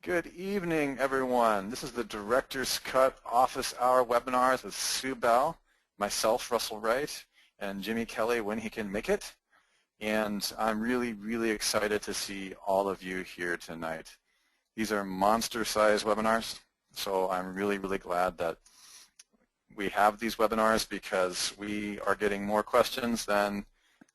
Good evening, everyone. This is the Director's Cut Office Hour webinars with Sue Bell, myself, Russell Wright, and Jimmy Kelley when he can make it. And I'm really excited to see all of you here tonight. These are monster-sized webinars, so I'm really glad that we have these webinars because we are getting more questions than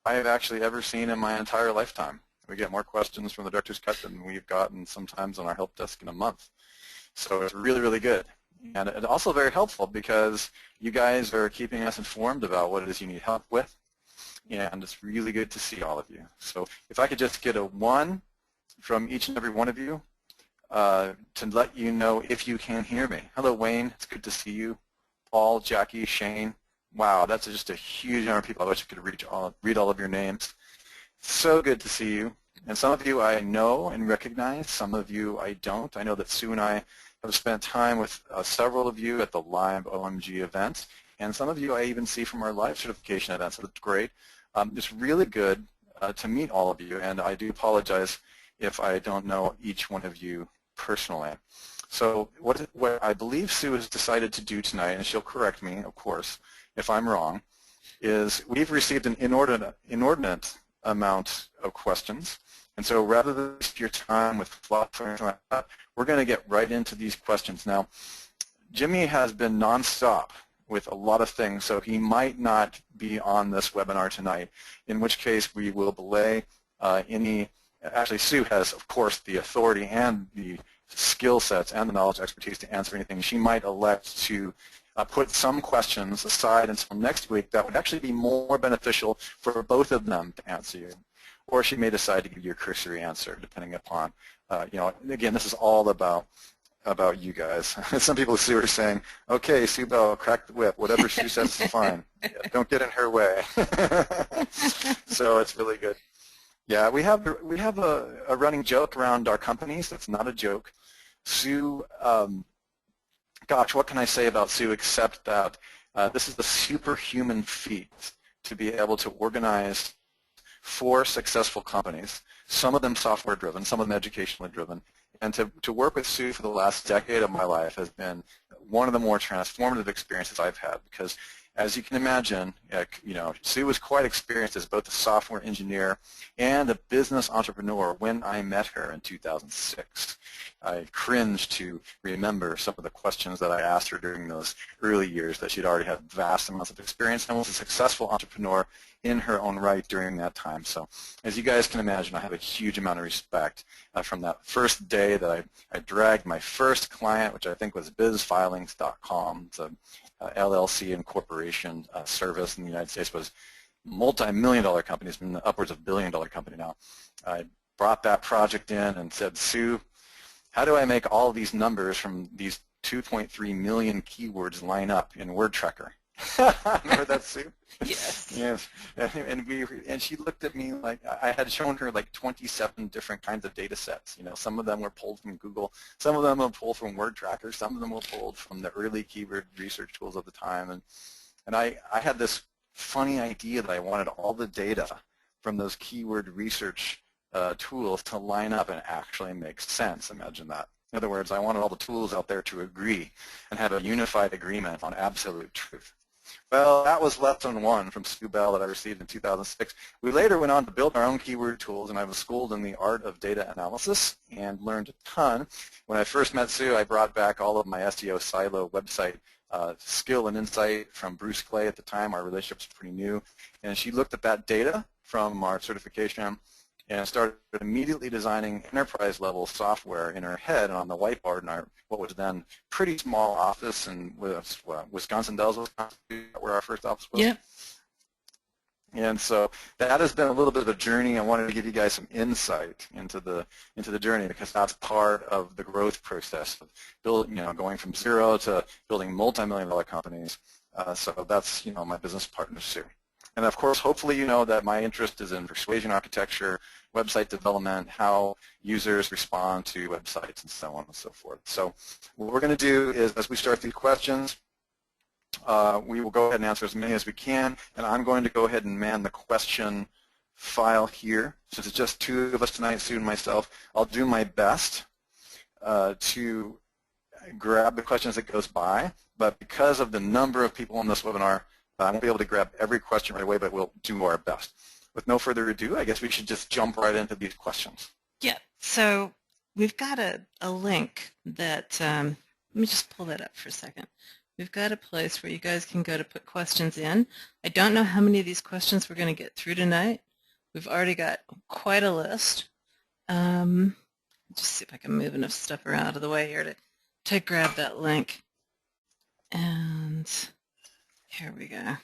I have actually ever seen in my entire lifetime. We get more questions from the Director's Cut than we've gotten sometimes on our help desk in a month. So it's really good. And it's also very helpful because you guys are keeping us informed about what it is you need help with. And it's really good to see all of you. So if I could just get a 1 from each and every one of you to let you know if you can hear me. Hello, Wayne. It's good to see you. Paul, Jackie, Shane. Wow, that's just a huge number of people. I wish I could read all of your names. So good to see you. And some of you I know and recognize, some of you I don't. I know that Sue and I have spent time with several of you at the live OMG event, and some of you I even see from our live certification events, so that's great. It's really good to meet all of you, and I do apologize if I don't know each one of you personally. So what I believe Sue has decided to do tonight, and she'll correct me, of course, if I'm wrong, is we've received an inordinate amount of questions, and so rather than waste your time with fluff or anything like that, we're going to get right into these questions. Now, Jimmy has been nonstop with a lot of things, so he might not be on this webinar tonight, in which case we will belay actually Sue has, of course, the authority and the skill sets and the knowledge expertise to answer anything. She might elect to put some questions aside until next week that would actually be more beneficial for both of them to answer you. Or she may decide to give you a cursory answer, depending upon, again, this is all about you guys. Some people Sue are saying, okay, Sue Bell, crack the whip. Whatever Sue says is fine. Yeah, don't get in her way. So it's really good. Yeah, we have a running joke around our companies. That's not a joke. Sue, gosh, what can I say about Sue except that this is the superhuman feat to be able to organize 4 successful companies, some of them software-driven, some of them educationally driven, and to work with Sue for the last decade of my life has been one of the more transformative experiences I've had because, as you can imagine, Sue was quite experienced as both a software engineer and a business entrepreneur when I met her in 2006. I cringe to remember some of the questions that I asked her during those early years that she'd already had vast amounts of experience and was a successful entrepreneur in her own right during that time. So as you guys can imagine, I have a huge amount of respect from that first day that I dragged my first client, which I think was bizfilings.com. It's a LLC and corporation service in the United States, was multi-million-dollar company. It's been upwards of billion-dollar company now. I brought that project in and said, Sue, how do I make all of these numbers from these 2.3 million keywords line up in Word Tracker? Remember that, Sue? Yes. Yes. And she looked at me like I had shown her like 27 different kinds of data sets. Some of them were pulled from Google, some of them were pulled from Word Tracker, some of them were pulled from the early keyword research tools of the time. And I had this funny idea that I wanted all the data from those keyword research tools to line up and actually make sense. Imagine that. In other words, I wanted all the tools out there to agree and have a unified agreement on absolute truth. Well, that was lesson 1 from Sue Bell that I received in 2006. We later went on to build our own keyword tools, and I was schooled in the art of data analysis and learned a ton. When I first met Sue, I brought back all of my SEO silo website skill and insight from Bruce Clay at the time. Our relationship was pretty new. And she looked at that data from our certification and started immediately designing enterprise-level software in her head and on the whiteboard in our what was then pretty small office in Wisconsin Dells, Wisconsin, where our first office was. Yeah. And so that has been a little bit of a journey. I wanted to give you guys some insight into the journey because that's part of the growth process of going from 0 to building multi-million-dollar companies. So that's my business partner Sue. And of course, hopefully you know that my interest is in persuasion architecture, website development, how users respond to websites, and so on and so forth. So what we're going to do is, as we start these questions, we will go ahead and answer as many as we can, and I'm going to go ahead and man the question file here. Since it's just 2 of us tonight, Sue and myself, I'll do my best to grab the questions that goes by, but because of the number of people on this webinar, I won't be able to grab every question right away, but we'll do our best. With no further ado, I guess we should just jump right into these questions. Yeah, so we've got a link that, let me just pull that up for a second. We've got a place where you guys can go to put questions in. I don't know how many of these questions we're going to get through tonight. We've already got quite a list. Just see if I can move enough stuff around out of the way here to grab that link. And here we go.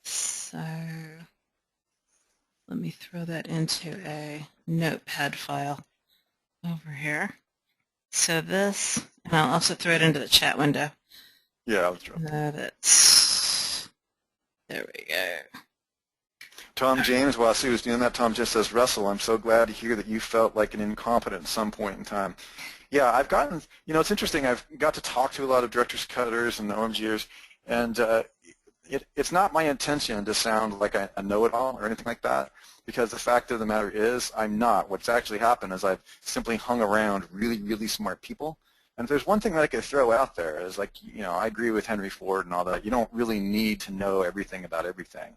So let me throw that into a notepad file over here. So this, and I'll also throw it into the chat window. Yeah, I'll drop there we go. Tom James, while Sue was doing that, Tom just says, Russell, I'm so glad to hear that you felt like an incompetent at some point in time. Yeah, I've gotten, it's interesting, I've got to talk to a lot of directors, cutters, and OMGers, and it's not my intention to sound like a know-it-all or anything like that, because the fact of the matter is I'm not. What's actually happened is I've simply hung around really, really smart people. And if there's one thing that I could throw out there is like, I agree with Henry Ford and all that. You don't really need to know everything about everything.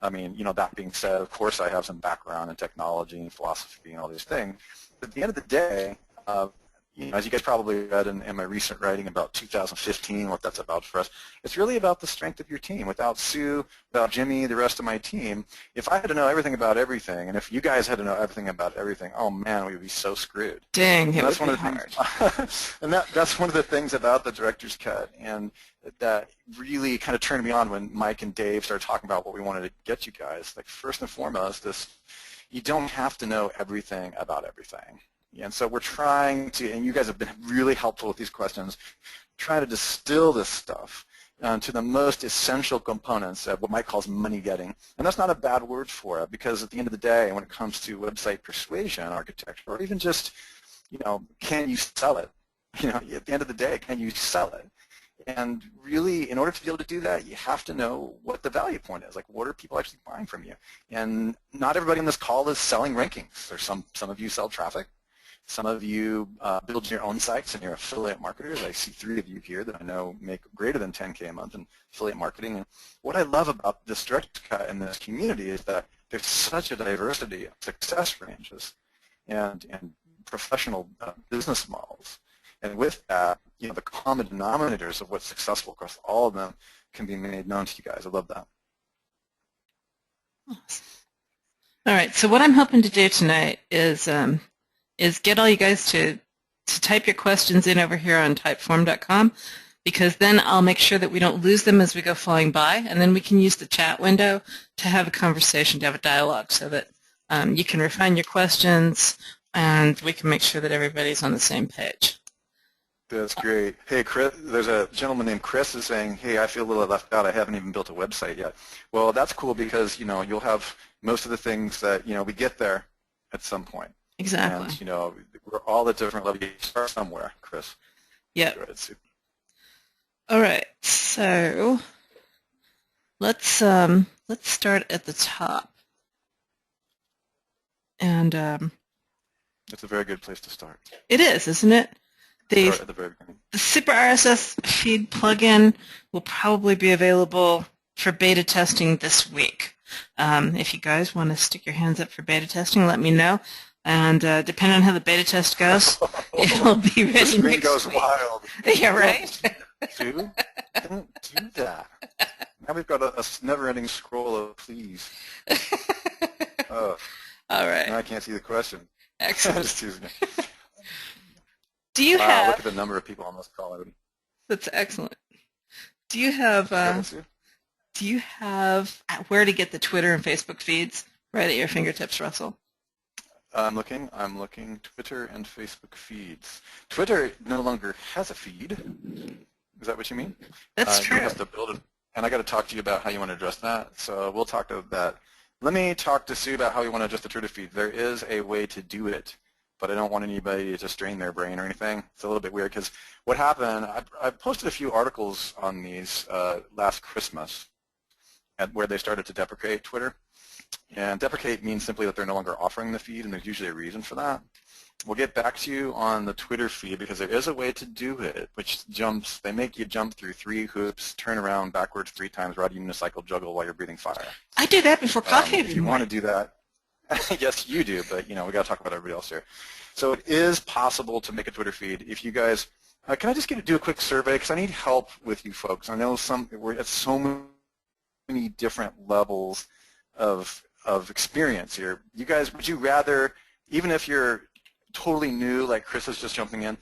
I mean, that being said, of course I have some background in technology and philosophy and all these things. But at the end of the day, as you guys probably read in my recent writing about 2015, what that's about for us, it's really about the strength of your team. Without Sue, without Jimmy, the rest of my team, if I had to know everything about everything, and if you guys had to know everything about everything, oh man, we would be so screwed. Dang, it that's would one be of the hard. things, and that's one of the things about the director's cut, and that really kind of turned me on when Mike and Dave started talking about what we wanted to get you guys. Like first and foremost, you don't have to know everything about everything. And so we're trying to, and you guys have been really helpful with these questions, trying to distill this stuff to the most essential components of what Mike calls money getting. And that's not a bad word for it, because at the end of the day, when it comes to website persuasion architecture, or even just, can you sell it? At the end of the day, can you sell it? And really, in order to be able to do that, you have to know what the value point is. Like, what are people actually buying from you? And not everybody on this call is selling rankings. There's some of you sell traffic. Some of you build your own sites and you're affiliate marketers. I see 3 of you here that I know make greater than 10K a month in affiliate marketing. And what I love about this direct cut in this community is that there's such a diversity of success ranges and professional business models. And with that, the common denominators of what's successful across all of them can be made known to you guys. I love that. Awesome. All right, so what I'm hoping to do tonight is get all you guys to type your questions in over here on typeform.com, because then I'll make sure that we don't lose them as we go flying by, and then we can use the chat window to have a conversation, to have a dialogue, so that you can refine your questions and we can make sure that everybody's on the same page. That's great. Hey, Chris, there's a gentleman named Chris is saying, hey, I feel a little left out. I haven't even built a website yet. Well, that's cool, because, you'll have most of the things that, we get there at some point. Exactly. And, we're all at different levels. You start somewhere, Chris. Yeah. All right. So let's start at the top. And it's a very good place to start. It is, isn't it? Start at the very beginning. The Super RSS feed plugin will probably be available for beta testing this week. If you guys want to stick your hands up for beta testing, let me know. And depending on how the beta test goes, it'll be ready next week. The screen goes wild. Yeah, right? Dude, don't do that. Now we've got a never-ending scroll of please. All right. Now I can't see the question. Excellent. Just teasing you. Do you have... Look at the number of people on this call already. That's excellent. Do you have where to get the Twitter and Facebook feeds right at your fingertips, Russell? I'm looking. Twitter and Facebook feeds. Twitter no longer has a feed. Is that what you mean? That's true. You have to build it, and I got to talk to you about how you want to address that. So we'll talk about that. Let me talk to Sue about how you want to adjust the Twitter feed. There is a way to do it, but I don't want anybody to strain their brain or anything. It's a little bit weird, because what happened, I posted a few articles on these last Christmas, at where they started to deprecate Twitter. And deprecate means simply that they're no longer offering the feed, and there's usually a reason for that. We'll get back to you on the Twitter feed because there is a way to do it, which they make you jump through 3 hoops, turn around backwards 3 times, ride a unicycle, juggle while you're breathing fire. I do that before coffee. If you want to do that, yes, you do, but we got to talk about everybody else here. So it is possible to make a Twitter feed. If you guys, can I just do a quick survey because I need help with you folks. I know we're at so many different levels of experience here. You guys, would you rather, even if you're totally new, like Chris is just jumping in,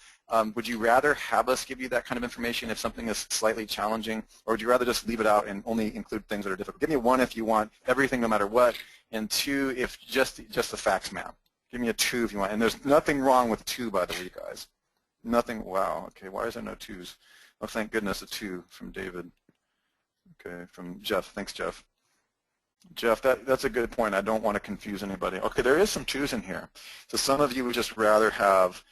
would you rather have us give you that kind of information if something is slightly challenging, or would you rather just leave it out and only include things that are difficult? Give me a 1 if you want everything no matter what, and 2 if just the facts, ma'am. Give me a 2 if you want. And there's nothing wrong with 2, by the way, guys. Nothing. Wow. Okay. Why is there no 2s? Oh, thank goodness, a 2 from David. Okay, from Jeff. Thanks, Jeff. Jeff, that's a good point. I don't want to confuse anybody. Okay, there is some 2s in here. So some of you would just rather have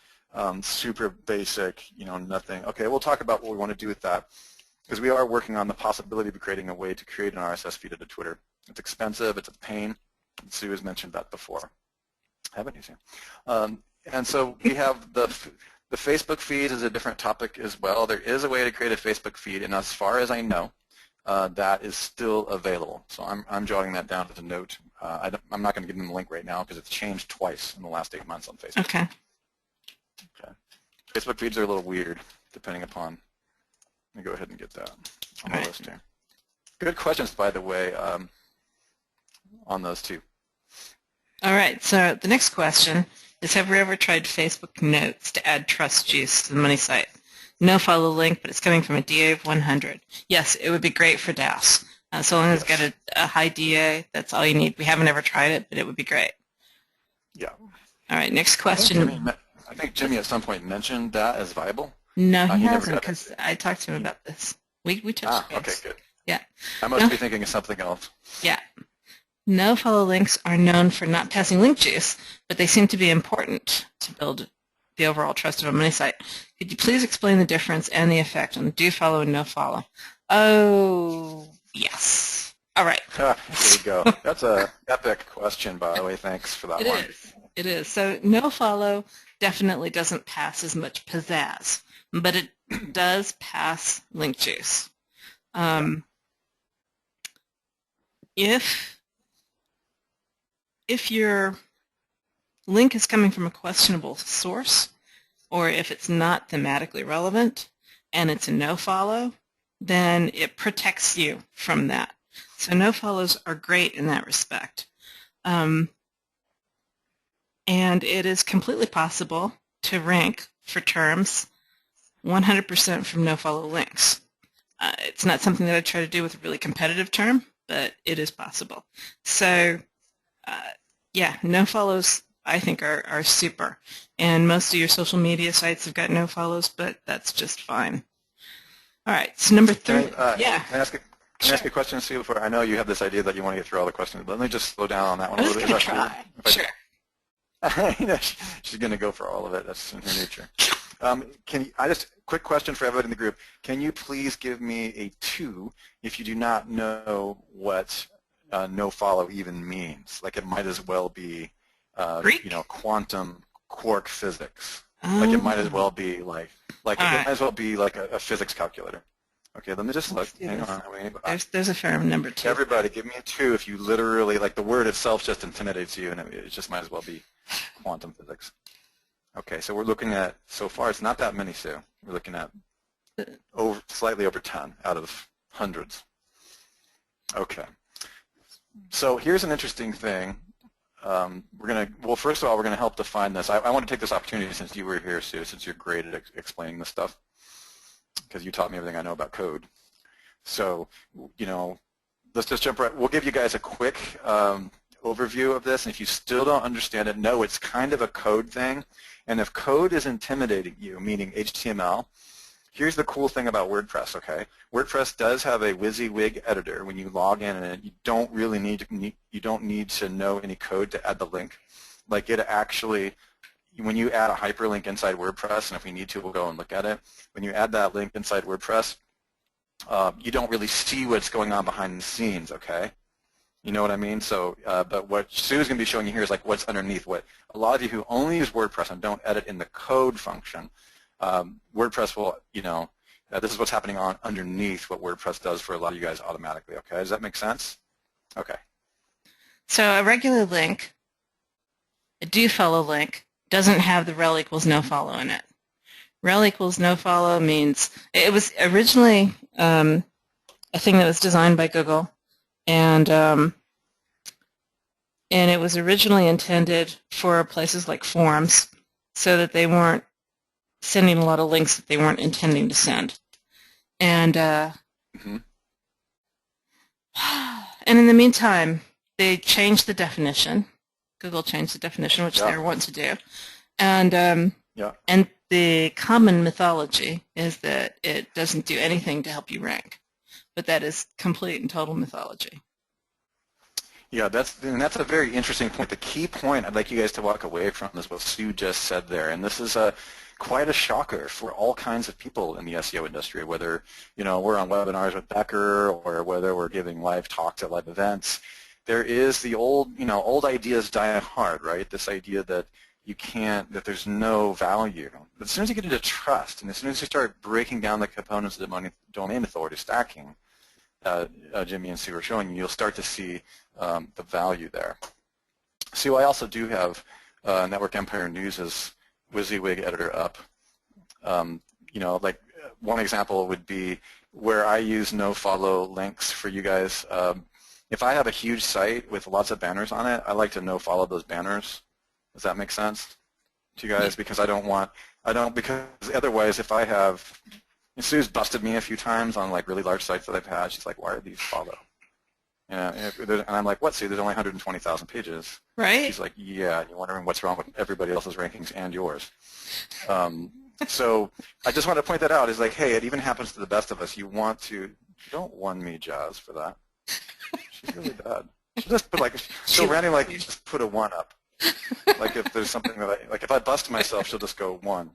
super basic, nothing. Okay, we'll talk about what we want to do with that because we are working on the possibility of creating a way to create an RSS feed to Twitter. It's expensive. It's a pain. Sue has mentioned that before. Haven't you, Sue? And so we have the Facebook feed is a different topic as well. There is a way to create a Facebook feed, and as far as I know, that is still available. So I'm jotting that down as a note. I'm not going to give them the link right now because it's changed twice in the last 8 months on Facebook. Okay. Okay. Facebook feeds are a little weird depending upon. Let me go ahead and get that on the list here. Good questions, by the way, on those 2. All right. So the next question is, have we ever tried Facebook Notes to add trust juice to the money site? No follow link, but it's coming from a DA of 100. Yes, it would be great for DAOs. So long as it's got a high DA, that's all you need. We haven't ever tried it, but it would be great. Yeah. All right, next question. I think Jimmy at some point mentioned that as viable. No, he hasn't, because I talked to him about this. We touched base. Okay, good. Yeah. I must be thinking of something else. Yeah. No follow links are known for not passing link juice, but they seem to be important to build the overall trust of a money site. Could you please explain the difference and the effect on do follow and no follow? Oh, yes. All right. There you go. That's an epic question, by the way. Thanks for that one. It is. So no follow definitely doesn't pass as much pizzazz, but it does pass link juice. If your link is coming from a questionable source, or if it's not thematically relevant and it's a no-follow, then it protects you from that. So no-follows are great in that respect. And it is completely possible to rank for terms 100% from no-follow links. It's not something that I try to do with a really competitive term, but it is possible. So yeah, no-follows I think are super. And most of your social media sites have got no-follows, but that's just fine. All right, so number 3. Can I ask a question, Sue? Before I know you have this idea that you want to get through all the questions, but let me just slow down on that one a little bit. Try. Sure. She's going to go for all of it. That's in her nature. Quick question for everybody in the group. Can you please give me a 2 if you do not know what no follow even means? Like it might as well be, quantum quark physics. Like it might as well be like it might as well be like a physics calculator. Okay, let me just look. Hang on. There's a fair number 2. Everybody, give me a 2 if you literally, like the word itself just intimidates you, and it just might as well be quantum physics. Okay, so we're looking at, so far it's not that many, Sue. We're looking at slightly over 10 out of hundreds. Okay. So here's an interesting thing. First of all, we're going to help define this. I want to take this opportunity since you were here, Sue, since you're great at explaining this stuff, because you taught me everything I know about code. So, let's just jump right. We'll give you guys a quick overview of this, and if you still don't understand it, know it's kind of a code thing. And if code is intimidating you, meaning HTML, here's the cool thing about WordPress, okay? WordPress does have a WYSIWYG editor. When you log in it, you don't really need to know any code to add the link. Like it actually, when you add a hyperlink inside WordPress, and if we need to, we'll go and look at it. When you add that link inside WordPress, you don't really see what's going on behind the scenes, okay? You know what I mean? So, but what Sue's going to be showing you here is like what's underneath. What a lot of you who only use WordPress and don't edit in the code function, WordPress will, this is what's happening on underneath what WordPress does for a lot of you guys automatically. Okay, does that make sense? Okay. So a regular link, a do follow link, doesn't have the rel equals no follow in it. Rel equals no follow means it was originally a thing that was designed by Google, and it was originally intended for places like forums, so that they weren't sending a lot of links that they weren't intending to send. And and in the meantime, they changed the definition. Google changed the definition, which they were wanting to do. And and the common mythology is that it doesn't do anything to help you rank. But that is complete and total mythology. Yeah, that's a very interesting point. The key point I'd like you guys to walk away from is what Sue just said there, and this is quite a shocker for all kinds of people in the SEO industry, whether we're on webinars with Becker or whether we're giving live talks at live events. There is the old ideas die hard, right? This idea that that there's no value. But as soon as you get into trust, and as soon as you start breaking down the components of the domain authority stacking, Jimmy and Sue are showing you, you'll start to see the value there. Sue, I also do have Network Empire News' WYSIWYG editor up. Like one example would be where I use no-follow links for you guys. If I have a huge site with lots of banners on it, I like to no-follow those banners. Does that make sense to you guys? Because because otherwise if I have, Sue's busted me a few times on like really large sites that I've had. She's like, why are these follow? And I'm like, what, Sue? There's only 120,000 pages. Right. She's like, yeah, you're wondering what's wrong with everybody else's rankings and yours. So I just want to point that out. Is like, hey, it even happens to the best of us. You don't one me, Jazz, for that. She's really bad. She'll just put she'll randomly just put a 1 up. Like if there's something that if I bust myself, she'll just go 1.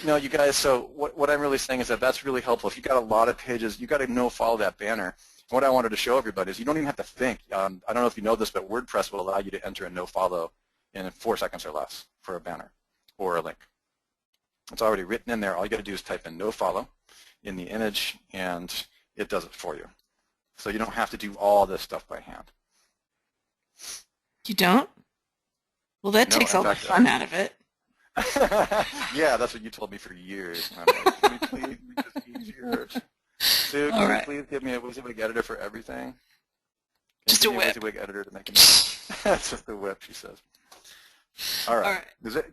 No, you guys, so what I'm really saying is that's really helpful. If you've got a lot of pages, you've got to no-follow that banner. What I wanted to show everybody is you don't even have to think. I don't know if you know this, but WordPress will allow you to enter a no-follow in 4 seconds or less for a banner or a link. It's already written in there. All you got to do is type in no-follow in the image, and it does it for you. So you don't have to do all this stuff by hand. You don't? Well, that takes all the fun out of it. Yeah, that's what you told me for years. And I'm like, can we please just use yours? Sue, can you please give me a WYSIWYG editor for everything? Just a whip. WYSIWYG editor to make it. That's just the whip, she says. All right.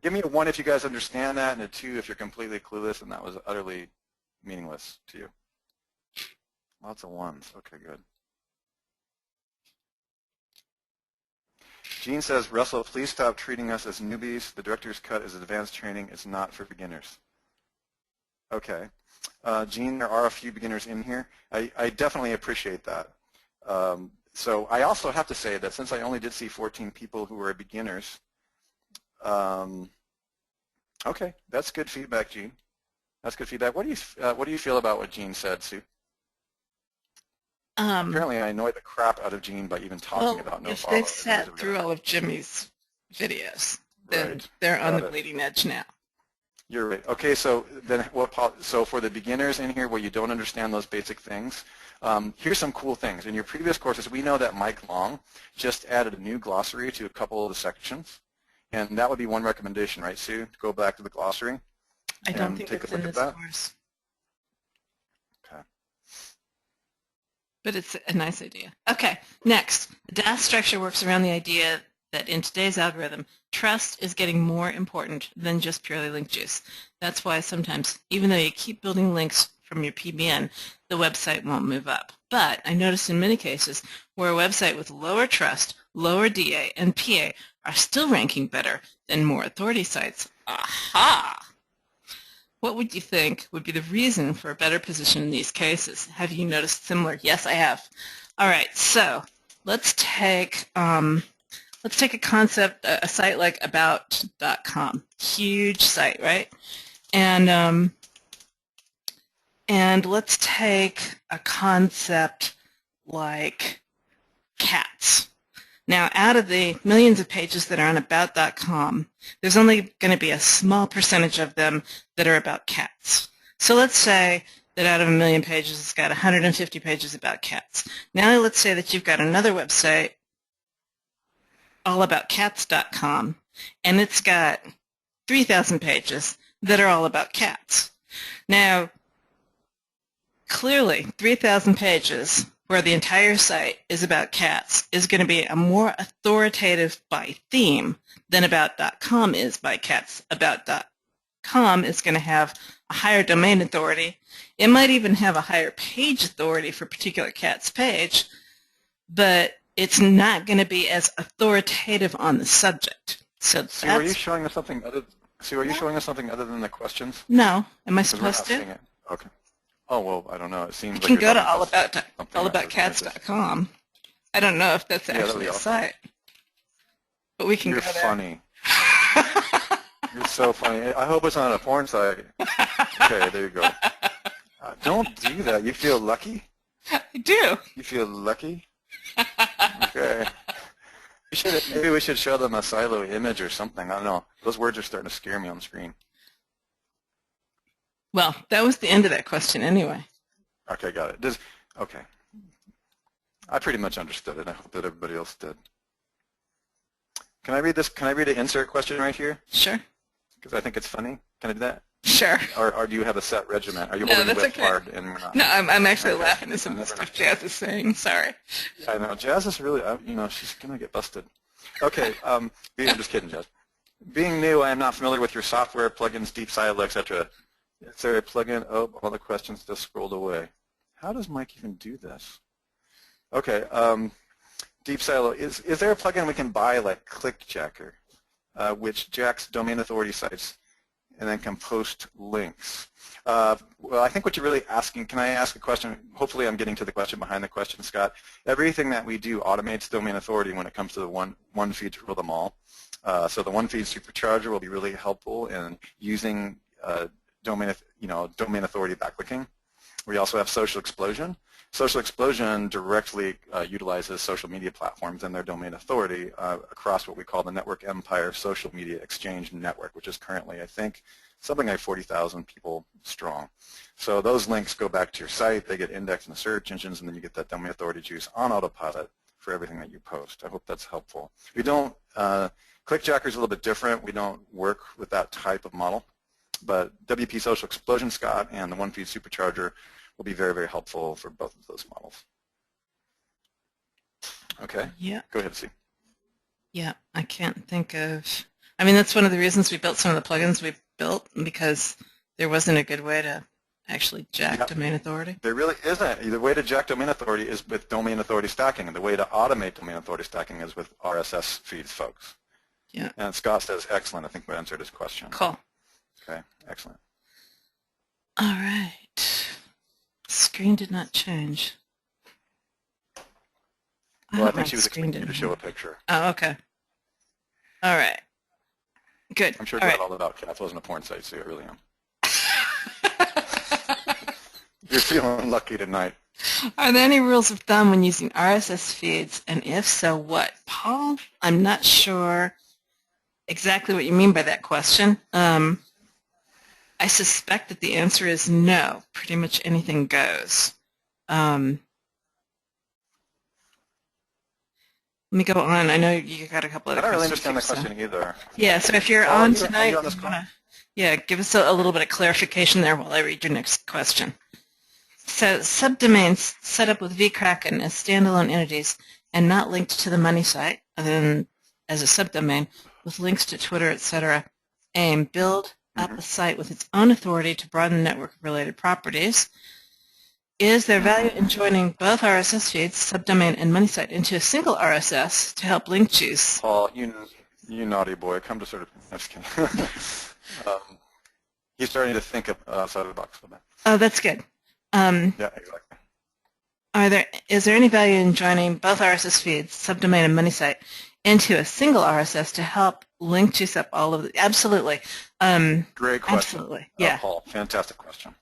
Give me a 1 if you guys understand that, and a 2 if you're completely clueless and that was utterly meaningless to you. Lots of 1s. Okay, good. Gene says, Russell, please stop treating us as newbies. The director's cut is advanced training. It's not for beginners. Okay. Gene, there are a few beginners in here. I definitely appreciate that. So I also have to say that since I only did see 14 people who were beginners, okay, that's good feedback, Gene. That's good feedback. What do you feel about what Gene said, Sue? Apparently I annoyed the crap out of Gene by even talking about no follow. If they've sat through all of Jimmy's videos, then they're on the bleeding edge now. You're right. Okay, so then so for the beginners in here where you don't understand those basic things, here's some cool things. In your previous courses, we know that Mike Long just added a new glossary to a couple of the sections, and that would be one recommendation, right, Sue? To go back to the glossary. I don't think it's in this course. Okay. But it's a nice idea. Okay, next. The DAS structure works around the idea that in today's algorithm, trust is getting more important than just purely link juice. That's why sometimes, even though you keep building links from your PBN, the website won't move up. But I noticed in many cases where a website with lower trust, lower DA, and PA are still ranking better than more authority sites. Aha! What would you think would be the reason for a better position in these cases? Have you noticed similar? Yes, I have. All right, so let's take a concept, a site like about.com. Huge site, right? And And let's take a concept like cats. Now, out of the millions of pages that are on about.com, there's only going to be a small percentage of them that are about cats. So let's say that out of a million pages, it's got 150 pages about cats. Now let's say that you've got another website, allaboutcats.com, and it's got 3,000 pages that are all about cats. Now, clearly, 3,000 pages where the entire site is about cats is going to be a more authoritative by theme than about.com is by cats. About.com is going to have a higher domain authority. It might even have a higher page authority for a particular cat's page, but it's not going to be as authoritative on the subject. So Sue, are you showing us something other? Sue, are you showing us something other than the questions? No. Am I 'Cause we're supposed not to? seeing it. Okay. Oh, well, I don't know. It seems You like can you're go to talking about allaboutcats.com. I don't know if that's actually a site, but we can You're go there. funny. You're so funny. I hope it's not a porn site. Okay, there you go. Don't do that. You feel lucky? I do. You feel lucky? Okay. Maybe we should show them a silo image or something. I don't know. Those words are starting to scare me on the screen. Well, that was the end of that question anyway. Okay, got it. Okay. I pretty much understood it. I hope that everybody else did. Can I read this? Can I read an insert question right here? Sure. Because I think it's funny. Can I do that? Sure. Or do you have a set regimen? Are you No, holding that's the whip okay. hard and we're not? No, I'm actually laughing at some of the stuff Jazz is saying. Sorry. I know. Jazz is really, she's going to get busted. Okay. I'm just kidding, Jazz. Being new, I am not familiar with your software, plugins, deep silo, etc. Is there a plugin? Oh, all the questions just scrolled away. How does Mike even do this? Okay. Deep silo. Is there a plugin we can buy like ClickJacker, which jacks domain authority sites and then can post links? Well, I think what you're really asking, can I ask a question? Hopefully I'm getting to the question behind the question, Scott. Everything that we do automates domain authority when it comes to the one feed to rule them all. So the one feed supercharger will be really helpful in using domain authority backlinking. We also have Social Explosion. Social Explosion directly utilizes social media platforms and their domain authority across what we call the Network Empire Social Media Exchange Network, which is currently, I think, something like 40,000 people strong. So those links go back to your site, they get indexed in the search engines, and then you get that domain authority juice on autopilot for everything that you post. I hope that's helpful. We don't, ClickJacker is a little bit different. We don't work with that type of model. But WP Social Explosion, Scott, and the OneFeed Supercharger will be very, very helpful for both of those models. Okay. Yeah. Go ahead, Steve. Yeah, I can't think of. I mean, that's one of the reasons we built some of the plugins we built, because there wasn't a good way to actually jack domain authority. There really isn't. The way to jack domain authority is with domain authority stacking, and the way to automate domain authority stacking is with RSS feeds, folks. Yeah. And Scott says, excellent. I think we answered his question. Cool. Okay, excellent. All right. Screen did not change. Well, I think she was expecting you to show a picture. Oh, okay. All right. Good. I'm sure glad all about cats wasn't a porn site, so I really am. You're feeling lucky tonight. Are there any rules of thumb when using RSS feeds, and if so, what? Paul, I'm not sure exactly what you mean by that question. I suspect that the answer is no. Pretty much anything goes. Let me go on. I know you got a couple of. I don't really understand the question either. Yeah. So if you're on tonight, yeah, give us a little bit of clarification there while I read your next question. So subdomains set up with vCracken as standalone entities and not linked to the money site, other than as a subdomain, with links to Twitter, etc. Aim build up a site with its own authority to broaden the network of related properties. Is there value in joining both RSS feeds, subdomain and money site, into a single RSS to help link juice? Paul, you naughty boy, come to sort of. I'm just kidding. He's starting to think outside of the box a little bit. Oh, that's good. Yeah, exactly. Is there any value in joining both RSS feeds, subdomain and money site, into a single RSS to help link juice up all of the? Absolutely. Great question. Absolutely. Yeah. Paul, fantastic question.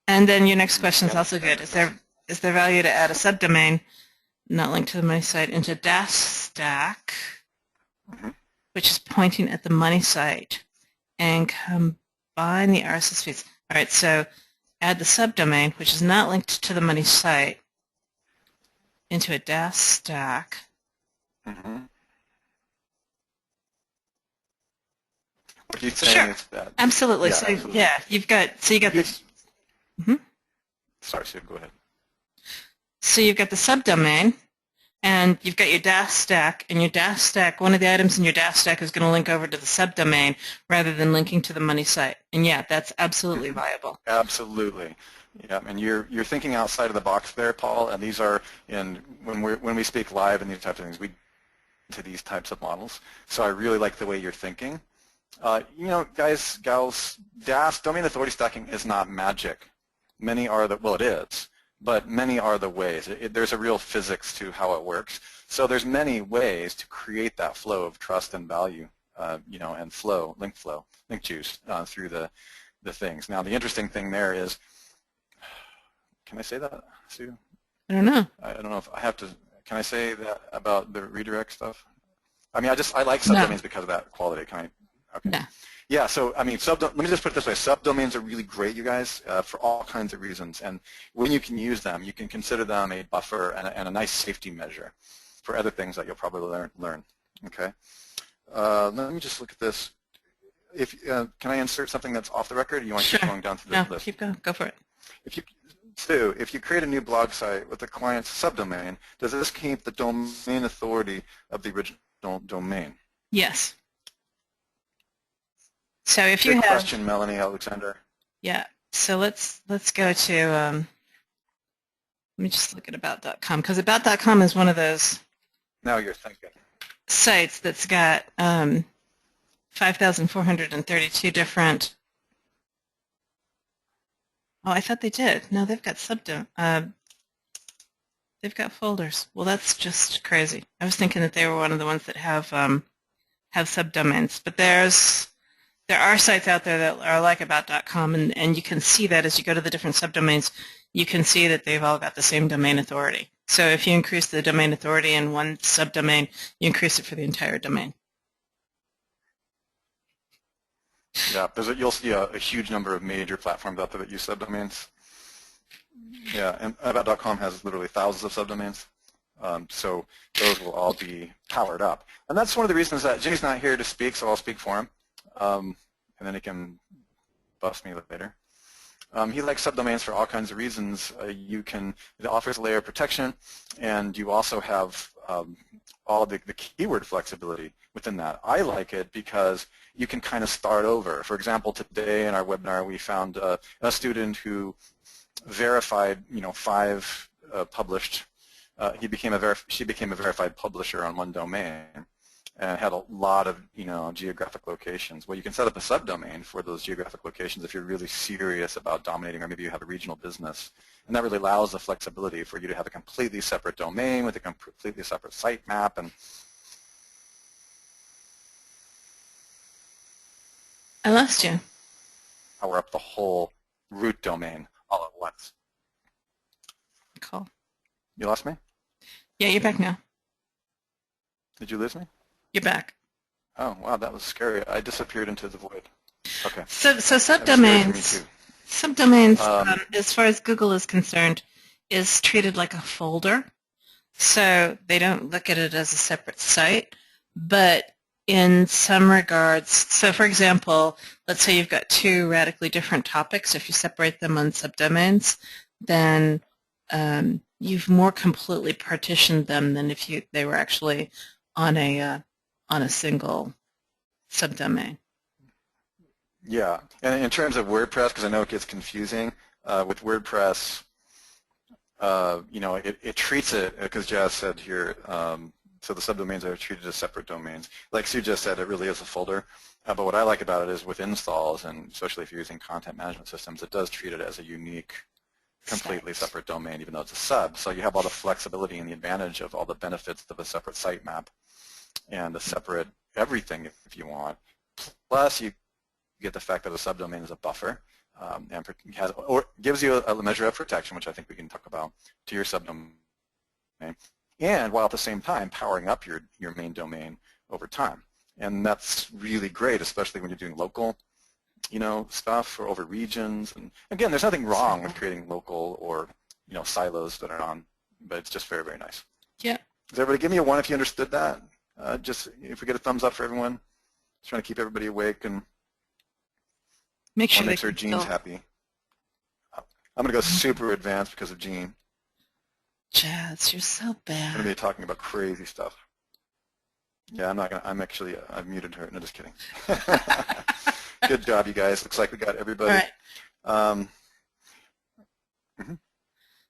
And then your next question is also good. Is there value to add a subdomain not linked to the money site into dash stack, which is pointing at the money site, and combine the RSS feeds? All right, so add the subdomain, which is not linked to the money site, into a dash stack. What are you saying is that? Absolutely. So absolutely. yeah, you got this. Sorry, Sue, go ahead. So you've got the subdomain, and you've got your dash stack, and your dash stack, one of the items in your dash stack is going to link over to the subdomain rather than linking to the money site. And yeah, that's absolutely viable. Absolutely. Yeah, and you're thinking outside of the box there, Paul, and these are when we speak live and these types of things, we to these types of models. So I really like the way you're thinking. You know, guys, gals, DAS, domain authority stacking is not magic. Many are well, it is, but many are the ways. There's a real physics to how it works. So there's many ways to create that flow of trust and value, you know, and flow, link juice through the things. Now, the interesting thing there is, can I say that, Sue? I don't know. I don't know if I have to. Can I say that about the redirect stuff? I mean, I like subdomains because of that quality. Can I? Okay. No. Yeah, so I mean, let me just put it this way. Subdomains are really great, you guys, for all kinds of reasons. And when you can use them, you can consider them a buffer and a nice safety measure for other things that you'll probably learn. Okay. Let me just look at this. Can I insert something that's off the record? Or you want to keep going down through the list? Keep going. Go for it. If you create a new blog site with the client's subdomain, does this keep the domain authority of the original domain? Yes. So if you Good have question, Melanie Alexander. Yeah. So let's go to let me just look at about.com, because about.com is one of those Now you're thinking sites that's got 5,432 different. Oh, I thought they did. No, they've got they've got folders. Well, that's just crazy. I was thinking that they were one of the ones that have subdomains, but there are sites out there that are like about.com, and you can see that as you go to the different subdomains, you can see that they've all got the same domain authority. So if you increase the domain authority in one subdomain, you increase it for the entire domain. Yeah, you'll see a huge number of major platforms out there that use subdomains. Yeah, and about.com has literally thousands of subdomains. So those will all be powered up. And that's one of the reasons that Jimmy's not here to speak, so I'll speak for him. And then he can bust me later. He likes subdomains for all kinds of reasons. It offers a layer of protection, and you also have all the keyword flexibility within that. I like it because you can kind of start over. For example, today in our webinar, we found a student who verified, 5 published. She became a verified publisher on one domain, and had a lot of geographic locations. Well, you can set up a subdomain for those geographic locations if you're really serious about dominating, or maybe you have a regional business, and that really allows the flexibility for you to have a completely separate domain with a completely separate sitemap. And I lost you. Power up the whole root domain all at once. Cool. You lost me? Yeah, you're back now. Did you lose me? You're back. Oh, wow, that was scary. I disappeared into the void. Okay. So subdomains, as far as Google is concerned, is treated like a folder. So they don't look at it as a separate site. But in some regards, so for example, let's say you've got 2 radically different topics. If you separate them on subdomains, then you've more completely partitioned them than if they were actually on a single subdomain. Yeah, and in terms of WordPress, because I know it gets confusing, with WordPress, it treats it, because Jazz said here, so the subdomains are treated as separate domains. Like Sue just said, it really is a folder. But what I like about it is with installs, and especially if you're using content management systems, it does treat it as a unique, completely separate domain, even though it's a sub. So you have all the flexibility and the advantage of all the benefits of a separate sitemap and a separate everything if you want. Plus, you get the fact that a subdomain is a buffer. and has, or gives you a measure of protection, which I think we can talk about, to your subdomain, and while at the same time powering up your main domain over time. And that's really great, especially when you're doing local, stuff, or over regions. And again, there's nothing wrong with creating local or silos that are on, but it's just very, very nice. Yeah. Does everybody give me a 1 if you understood that? Just if we get a thumbs up for everyone. Just trying to keep everybody awake and make sure Gene's happy. I'm going to go super advanced because of Gene. Jazz, you're so bad. I'm going to be talking about crazy stuff. Yeah, I'm not going to. I've muted her. No, just kidding. Good job, you guys. Looks like we got everybody. All right.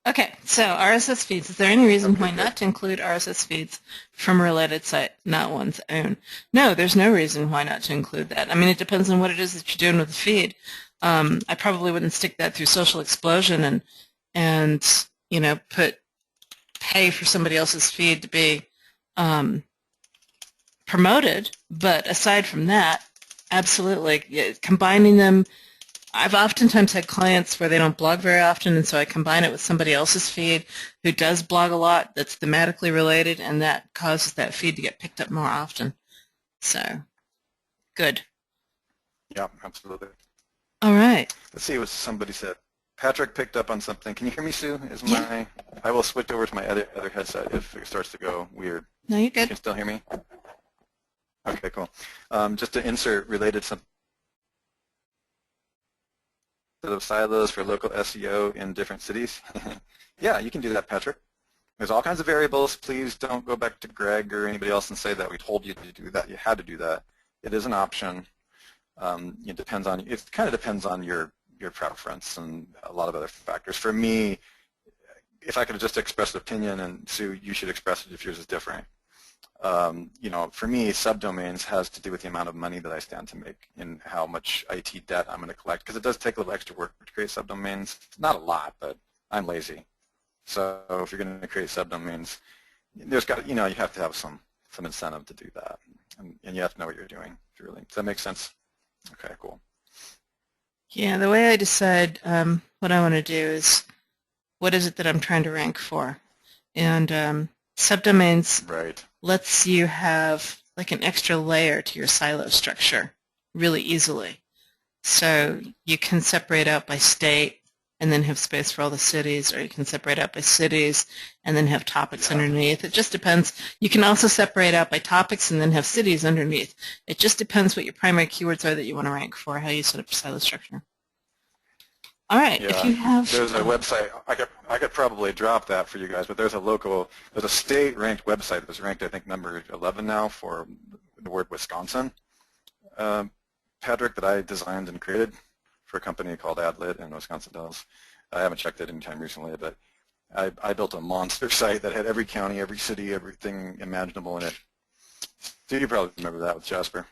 Okay, so RSS feeds. Is there any reason why not to include RSS feeds from a related site, not one's own? No, there's no reason why not to include that. I mean, it depends on what it is that you're doing with the feed. I probably wouldn't stick that through Social Explosion and pay for somebody else's feed to be promoted. But aside from that, absolutely, combining them. I've oftentimes had clients where they don't blog very often, and so I combine it with somebody else's feed who does blog a lot that's thematically related, and that causes that feed to get picked up more often. So, good. Yeah, absolutely. All right. Let's see what somebody said. Patrick picked up on something. Can you hear me, Sue? Yeah. I will switch over to my other headset if it starts to go weird. No, you're good. You can still hear me? Okay, cool. Just to insert related something. Of silos for local SEO in different cities. Yeah, you can do that, Patrick. There's all kinds of variables. Please don't go back to Greg or anybody else and say that we told you to do that. You had to do that. It is an option. It depends on. It kind of depends on your preference and a lot of other factors. For me, if I could have just expressed an opinion, and Sue, you should express it if yours is different. For me, subdomains has to do with the amount of money that I stand to make and how much IT debt I'm going to collect, because it does take a little extra work to create subdomains. Not a lot, but I'm lazy. So if you're going to create subdomains, you have to have some incentive to do that, and you have to know what you're doing. Really, does that make sense? Okay, cool. Yeah, the way I decide what I want to do is what is it that I'm trying to rank for, and subdomains right. lets you have like an extra layer to your silo structure really easily. So you can separate out by state and then have space for all the cities, or you can separate out by cities and then have topics underneath. It just depends. You can also separate out by topics and then have cities underneath. It just depends what your primary keywords are that you want to rank for, how you set up your silo structure. All right. Yeah. If you have, there's a website. I could probably drop that for you guys, but there's a state-ranked website that's ranked, I think, number 11 now for the word Wisconsin. Patrick, that I designed and created for a company called AdLit in Wisconsin Dells. I haven't checked it anytime recently, but I built a monster site that had every county, every city, everything imaginable in it. So you probably remember that with Jasper.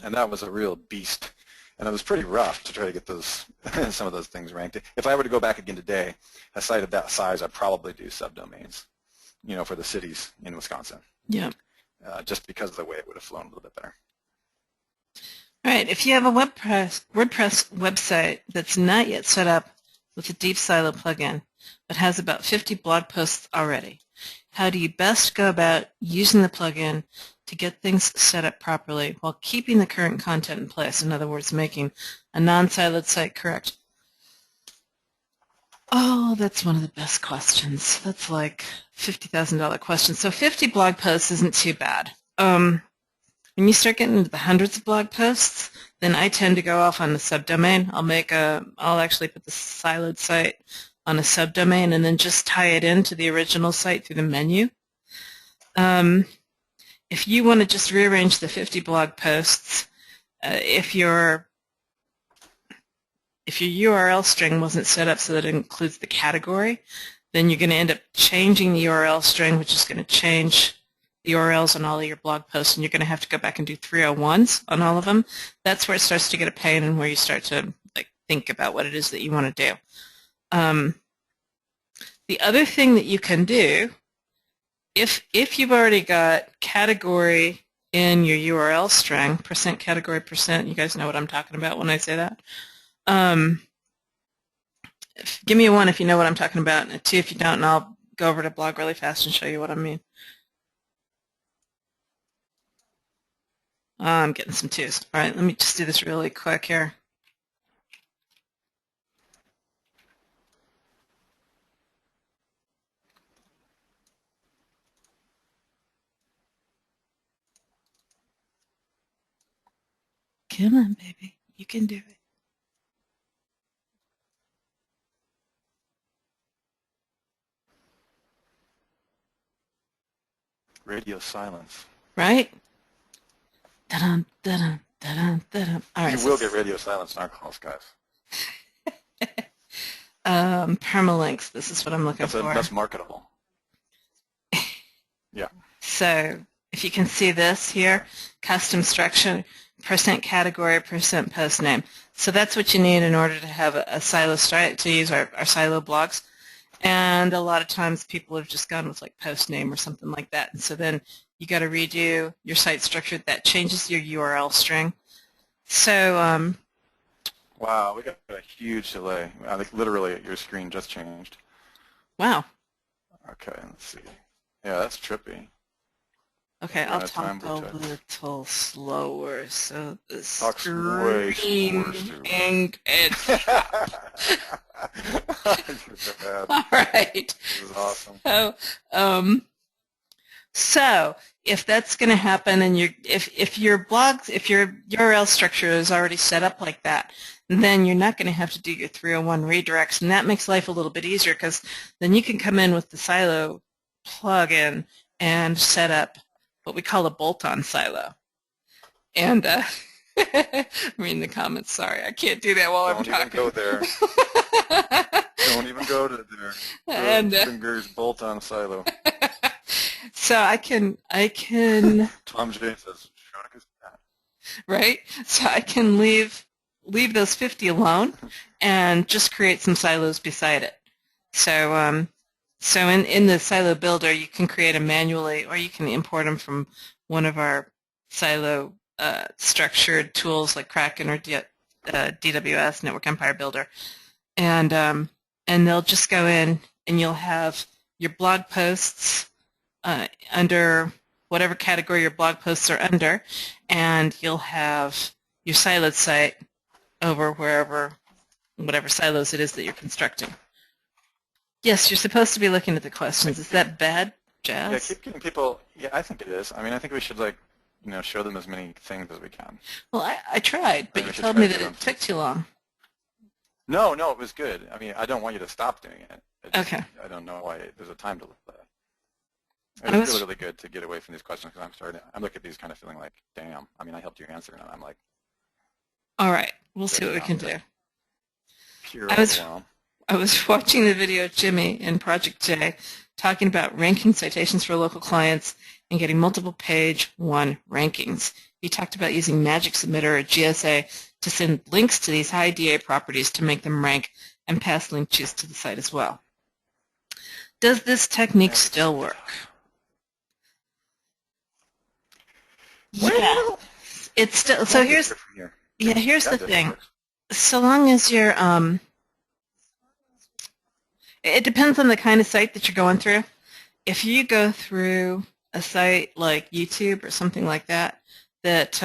And that was a real beast. And it was pretty rough to try to get those some of those things ranked. If I were to go back again today, a site of that size, I'd probably do subdomains, for the cities in Wisconsin. Yeah. Just because of the way it would have flown a little bit better. All right. If you have a WordPress website that's not yet set up with a deep silo plugin, but has about 50 blog posts already, how do you best go about using the plugin to get things set up properly while keeping the current content in place? In other words, making a non-siloed site correct. Oh, that's one of the best questions. That's like $50,000 question. So 50 blog posts isn't too bad. When you start getting into the hundreds of blog posts, then I tend to go off on the subdomain. I'll actually put the siloed site on a subdomain and then just tie it into the original site through the menu. If you want to just rearrange the 50 blog posts, if your URL string wasn't set up so that it includes the category, then you're going to end up changing the URL string, which is going to change the URLs on all of your blog posts, and you're going to have to go back and do 301s on all of them. That's where it starts to get a pain and where you start to think about what it is that you want to do. The other thing that you can do, if you've already got category in your URL string, percent category percent, you guys know what I'm talking about when I say that, Give me a 1 if you know what I'm talking about, and a 2 if you don't, and I'll go over to blog really fast and show you what I mean. I'm getting some 2s. All right, let me just do this really quick here. Come on, baby. You can do it. Radio silence. Right? Da-dum, da-dum, da-dum, da-dum. All right, You will get radio silence in our calls, guys. Permalinks. This is what I'm looking for. That's marketable. Yeah. So if you can see this here, custom structure, percent category, percent post name. So that's what you need in order to have a silo start, to use our silo blogs. And a lot of times people have just gone with like post name or something like that. And so then you got to redo your site structure. That changes your URL string. So wow, we got a huge delay. I think literally your screen just changed. wow. Okay, let's see. Yeah, that's trippy. Okay, I'll talk a little slower so the screen and all right. This is awesome. So if that's going to happen, and if your URL structure is already set up like that, then you're not going to have to do your 301 redirects, and that makes life a little bit easier because then you can come in with the silo plugin and set up what we call a bolt-on silo. And I'm reading the comments. Sorry, I can't do that while I'm talking. Don't even go there. Don't even go to there. And fingers bolt-on silo. So I can. Tom J says, "Shrunk is cat." Right. So I can leave those 50 alone, and just create some silos beside it. So so in the silo builder, you can create them manually, or you can import them from one of our silo structured tools like Kraken or DWS, Network Empire Builder, and they'll just go in, and you'll have your blog posts under whatever category your blog posts are under, and you'll have your siloed site over whatever silos it is that you're constructing. Yes, you're supposed to be looking at the questions. Is that bad, Jazz? Yeah, keep getting people. Yeah, I think it is. I mean, I think we should show them as many things as we can. Well, I tried, but you told me that it took too long. No, it was good. I mean, I don't want you to stop doing it. Okay. I don't know why there's a time to look at that. It was really, really good to get away from these questions because I'm looking at these kind of feeling like, damn. I mean, I helped you answer, and I'm like. All right, we'll see what we can do. Pure overwhelm. I was watching the video of Jimmy in Project J talking about ranking citations for local clients and getting multiple page 1 rankings. He talked about using Magic Submitter or GSA to send links to these high DA properties to make them rank and pass link juice to the site as well. Does this technique still work? Yeah, it's still. So here's the thing. So long as you're it depends on the kind of site that you're going through. If you go through a site like YouTube or something like that, that's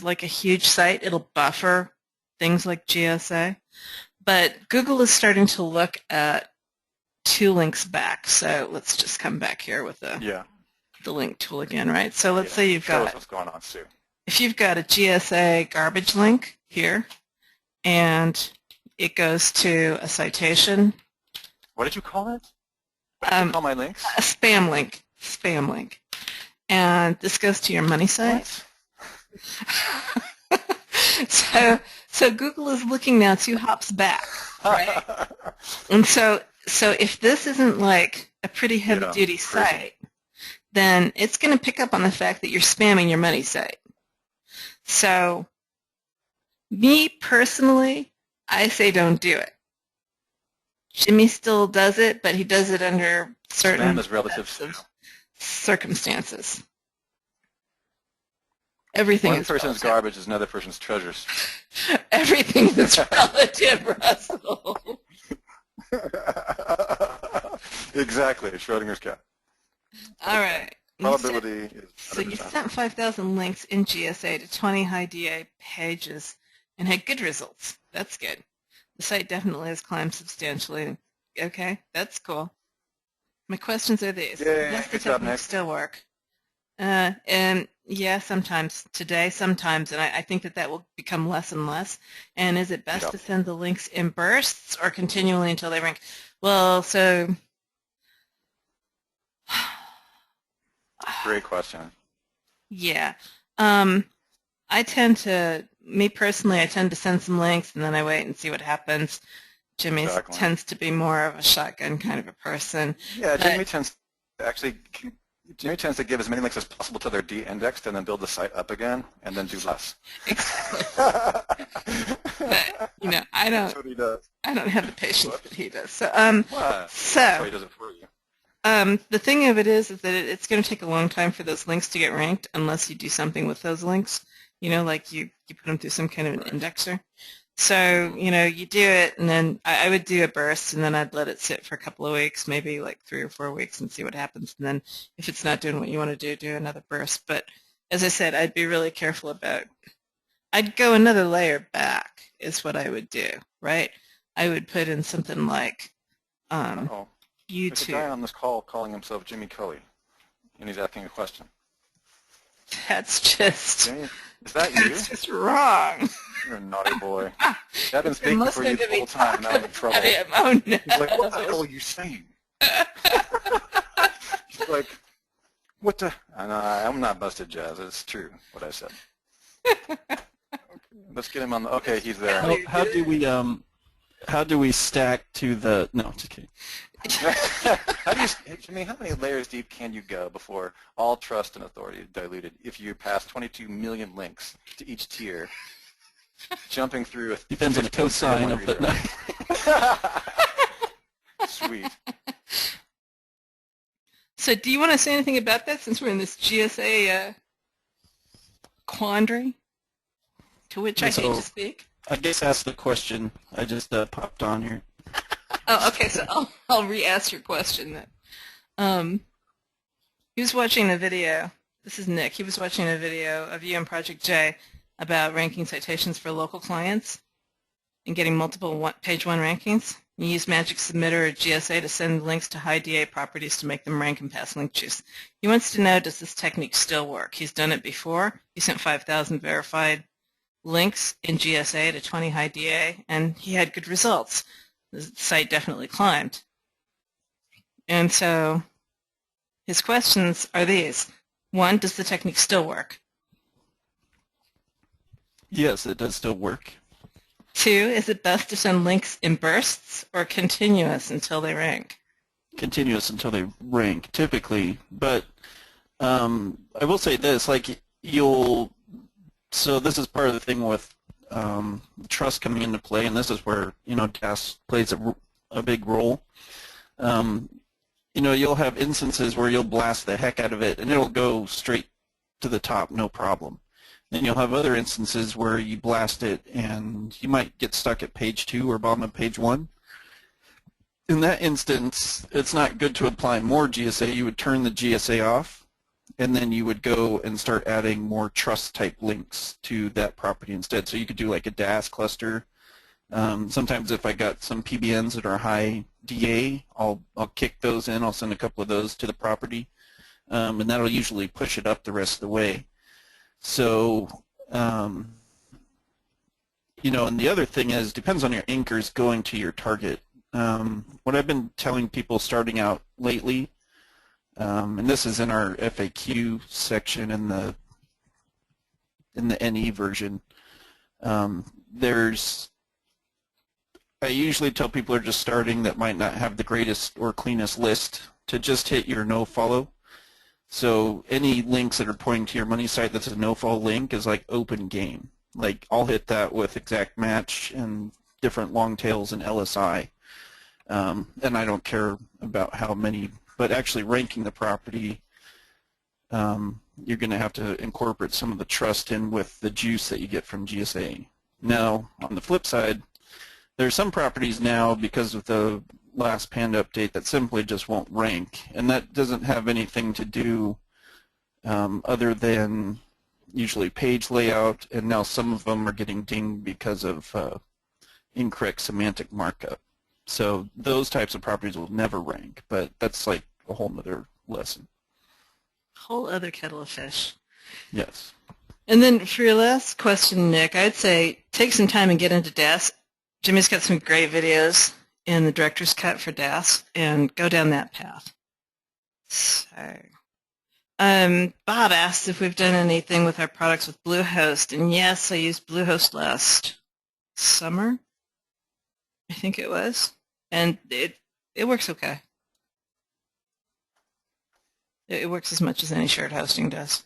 like a huge site, it'll buffer things like GSA. But Google is starting to look at 2 links back. So let's just come back here with the link tool again, right? So let's say you've got what's going on, Sue. If you've got a GSA garbage link here, and it goes to a citation. What did you call it? What did you call my links? A spam link. Spam link. And this goes to your money site. So Google is looking now 2 hops back, right? And so if this isn't like a pretty heavy-duty site, then it's going to pick up on the fact that you're spamming your money site. So me personally, I say don't do it. Jimmy still does it, but he does it under certain Spam is relative circumstances. Everything One is person's relative. garbage is another person's treasures. Everything is relative, Russell. Exactly, Schrodinger's cat. All right. Probability is So you 100%. sent 5,000 links in GSA to 20 high DA pages and had good results. That's good. The site definitely has climbed substantially. Okay, that's cool. My questions are these. Yay, Does the good job, technique Nick. still work? And yeah, sometimes. Today, sometimes. And I think that will become less and less. And is it best to send the links in bursts or continually until they rank? Well, so... Great question. Yeah. Me personally, I tend to send some links and then I wait and see what happens. Jimmy tends to be more of a shotgun kind of a person. Yeah, Jimmy tends to give as many links as possible till they're de-indexed and then build the site up again and then do less. Exactly. But, you know, That's what he does. I don't have the patience that he does. So, That's how he does it for you. The thing of it is that it's going to take a long time for those links to get ranked unless you do something with those links. You know, like you put them through some kind of an indexer. So, you know, you do it, and then I would do a burst, and then I'd let it sit for a couple of weeks, maybe like 3 or 4 weeks, and see what happens. And then if it's not doing what you want to do another burst. But as I said, I'd be really careful about I'd go another layer back is what I would do, right? I would put in something like YouTube. There's a guy on this call calling himself Jimmy Kelley, and he's asking a question. That's just... Jimmy, is that you? That's just wrong. You're a naughty boy. I've been speaking for you the whole time, now I'm in trouble. Oh, no. He's like, what the hell are you saying? He's like, what the... I'm not busted, Jazz. It's true what I said. Okay, let's get him on the... Okay, he's there. How do we stack to the... No, just kidding. Jimmy, how many layers deep can you go before all trust and authority is diluted if you pass 22 million links to each tier, jumping through a... Depends on the cosine of the... Sweet. So do you want to say anything about that since we're in this GSA quandary, to which I hate to speak? I guess ask the question. I just popped on here. Oh, okay, so I'll re-ask your question then. He was watching a video. This is Nick. He was watching a video of you and Project J about ranking citations for local clients and getting multiple page 1 rankings. You use Magic Submitter or GSA to send links to high DA properties to make them rank and pass link juice. He wants to know, does this technique still work? He's done it before. He sent 5,000 verified links in GSA to 20 high DA, and he had good results. The site definitely climbed. And so his questions are these. 1, does the technique still work? Yes, it does still work. 2, is it best to send links in bursts or continuous until they rank? Continuous until they rank, typically. But I will say this, like so this is part of the thing with trust coming into play, and this is where, DAS plays a big role. You'll have instances where you'll blast the heck out of it, and it'll go straight to the top, no problem. Then you'll have other instances where you blast it, and you might get stuck at page 2 or bottom of page 1. In that instance, it's not good to apply more GSA. You would turn the GSA off, and then you would go and start adding more trust-type links to that property instead. So you could do like a DAS cluster. Sometimes if I got some PBNs that are high DA, I'll kick those in. I'll send a couple of those to the property, and that'll usually push it up the rest of the way. So, and the other thing is, depends on your anchors going to your target. What I've been telling people starting out lately, and this is in our FAQ section in the NE version, I usually tell people who are just starting that might not have the greatest or cleanest list to just hit your no follow. So any links that are pointing to your money site that's a no-follow link is like open game. Like I'll hit that with exact match and different long tails and LSI. And I don't care about how many, but actually ranking the property you're going to have to incorporate some of the trust in with the juice that you get from GSA. Now, on the flip side, there are some properties now, because of the last Panda update, that simply just won't rank, and that doesn't have anything to do other than usually page layout, and now some of them are getting dinged because of incorrect semantic markup. So those types of properties will never rank, but that's like a whole other lesson. Whole other kettle of fish. Yes. And then for your last question, Nick, I'd say take some time and get into DAS. Jimmy's got some great videos in the director's cut for DAS, and go down that path. So, Bob asked if we've done anything with our products with Bluehost, and yes, I used Bluehost last summer, I think it was, and it works okay. It works as much as any shared hosting does.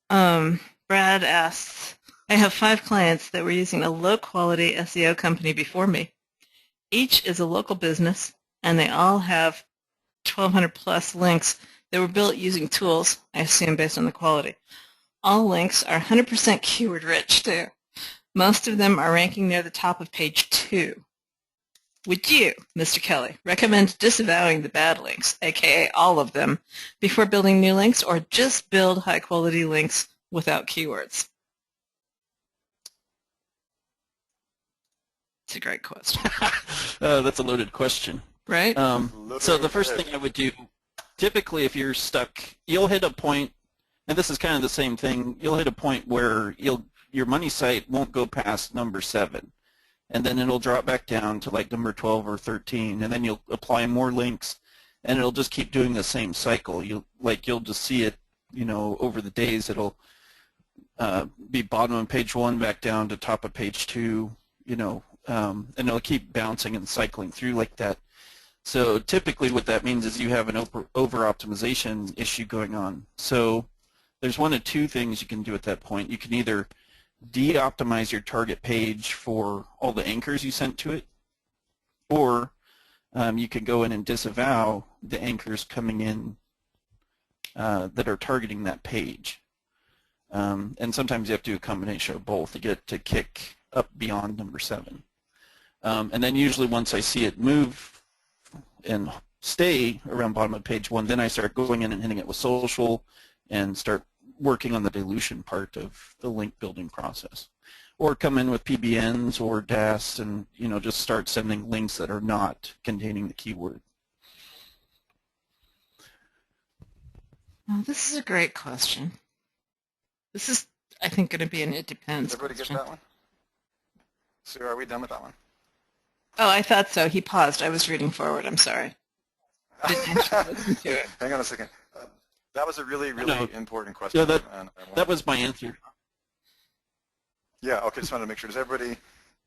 Brad asks, I have 5 clients that were using a low-quality SEO company before me. Each is a local business, and they all have 1,200 plus links that were built using tools, I assume based on the quality. All links are 100% keyword rich too. Most of them are ranking near the top of page 2. Would you, Mr. Kelley, recommend disavowing the bad links, aka all of them, before building new links, or just build high-quality links without keywords? It's a great question. That's a loaded question. Right? So the first thing I would do, typically if you're stuck, you'll hit a point, and this is kind of the same thing, you'll hit a point where your money site won't go past number 7. And then it'll drop back down to like number 12 or 13, and then you'll apply more links, and it'll just keep doing the same cycle. You'll just see it, over the days. It'll be bottom of page 1 back down to top of page 2, and it'll keep bouncing and cycling through like that. So typically what that means is you have an over-optimization issue going on. So there's one of two things you can do at that point. You can either de-optimize your target page for all the anchors you sent to it, or you could go in and disavow the anchors coming in that are targeting that page. And sometimes you have to do a combination of both to get it to kick up beyond number 7. And then usually once I see it move and stay around bottom of page 1, then I start going in and hitting it with social and start working on the dilution part of the link building process. Or come in with PBNs or DAS and just start sending links that are not containing the keyword. Well, this is a great question. This is, I think, going to be an it depends. Everybody question. get that one? Sue, are we done with that one? Oh, I thought so. He paused. I was reading forward. I'm sorry. Didn't actually listen to it. Hang on a second. That was a really, really important question. Yeah, that was my answer. Yeah, okay, just wanted to make sure. Does everybody,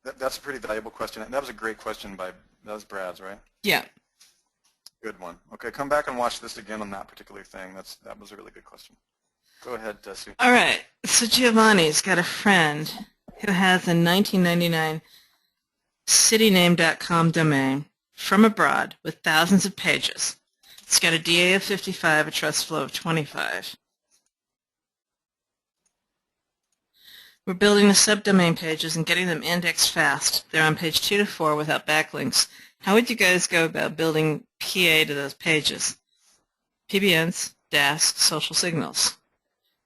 that's a pretty valuable question. And that was a great question that was Brad's, right? Yeah. Good one. Okay, come back and watch this again on that particular thing. That was a really good question. Go ahead, Sue. All right. So Giovanni's got a friend who has a 1999 cityname.com domain from abroad with thousands of pages. It's got a DA of 55, a trust flow of 25. We're building the subdomain pages and getting them indexed fast. They're on page 2 to 4 without backlinks. How would you guys go about building PA to those pages? PBNs, DAS, social signals.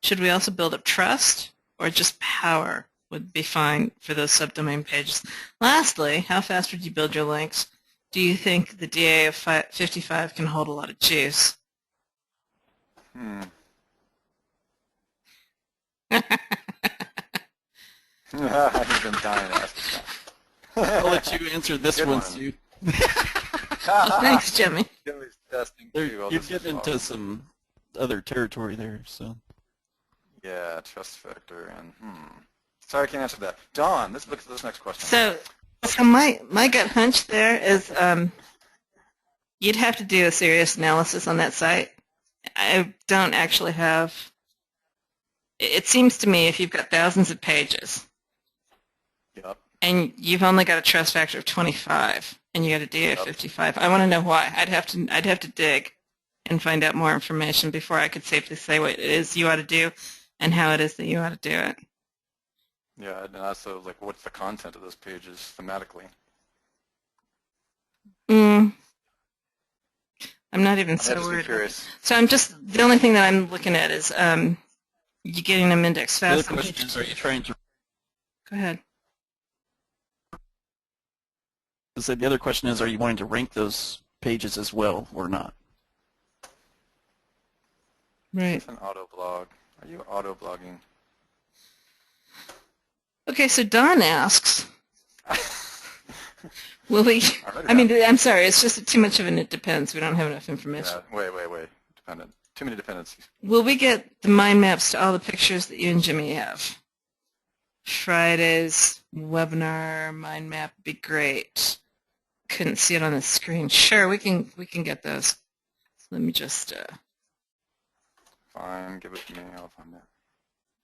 Should we also build up trust, or just power would be fine for those subdomain pages? Lastly, how fast would you build your links? Do you think the DA of 55 can hold a lot of juice? I've been dying to ask this one. I'll let you answer this one, Sue. Thanks, Jimmy. Jimmy's testing You're getting into some other territory there, so. Yeah, trust factor and Sorry, I can't answer that. Dawn, let's look at this next question. So my gut hunch there is you'd have to do a serious analysis on that site. I don't actually have. It seems to me if you've got thousands of pages, yep, and you've only got a trust factor of 25, and you got a DA of 55, I want to know why. I'd have to dig. and find out more information before I could safely say what it is you ought to do and how it is that you ought to do it. Yeah, and also like what's the content of those pages thematically? I'm not even so worried. Curious. So I'm just, the only thing that I'm looking at is you getting them indexed fast. The other question is, are you trying to... Go ahead. So the other question is, are you wanting to rank those pages as well or not? Right. It's an auto blog. Are you auto blogging? Okay, so Don asks, will we, I mean, I'm sorry, it's just too much of an it depends. We don't have enough information. Yeah, wait. Dependent. Too many dependencies. Will we get the mind maps to all the pictures that you and Jimmy have? Friday's webinar mind map would be great. Couldn't see it on the screen. Sure, we can get those. So let me just Fine, give it to me. I'll find it.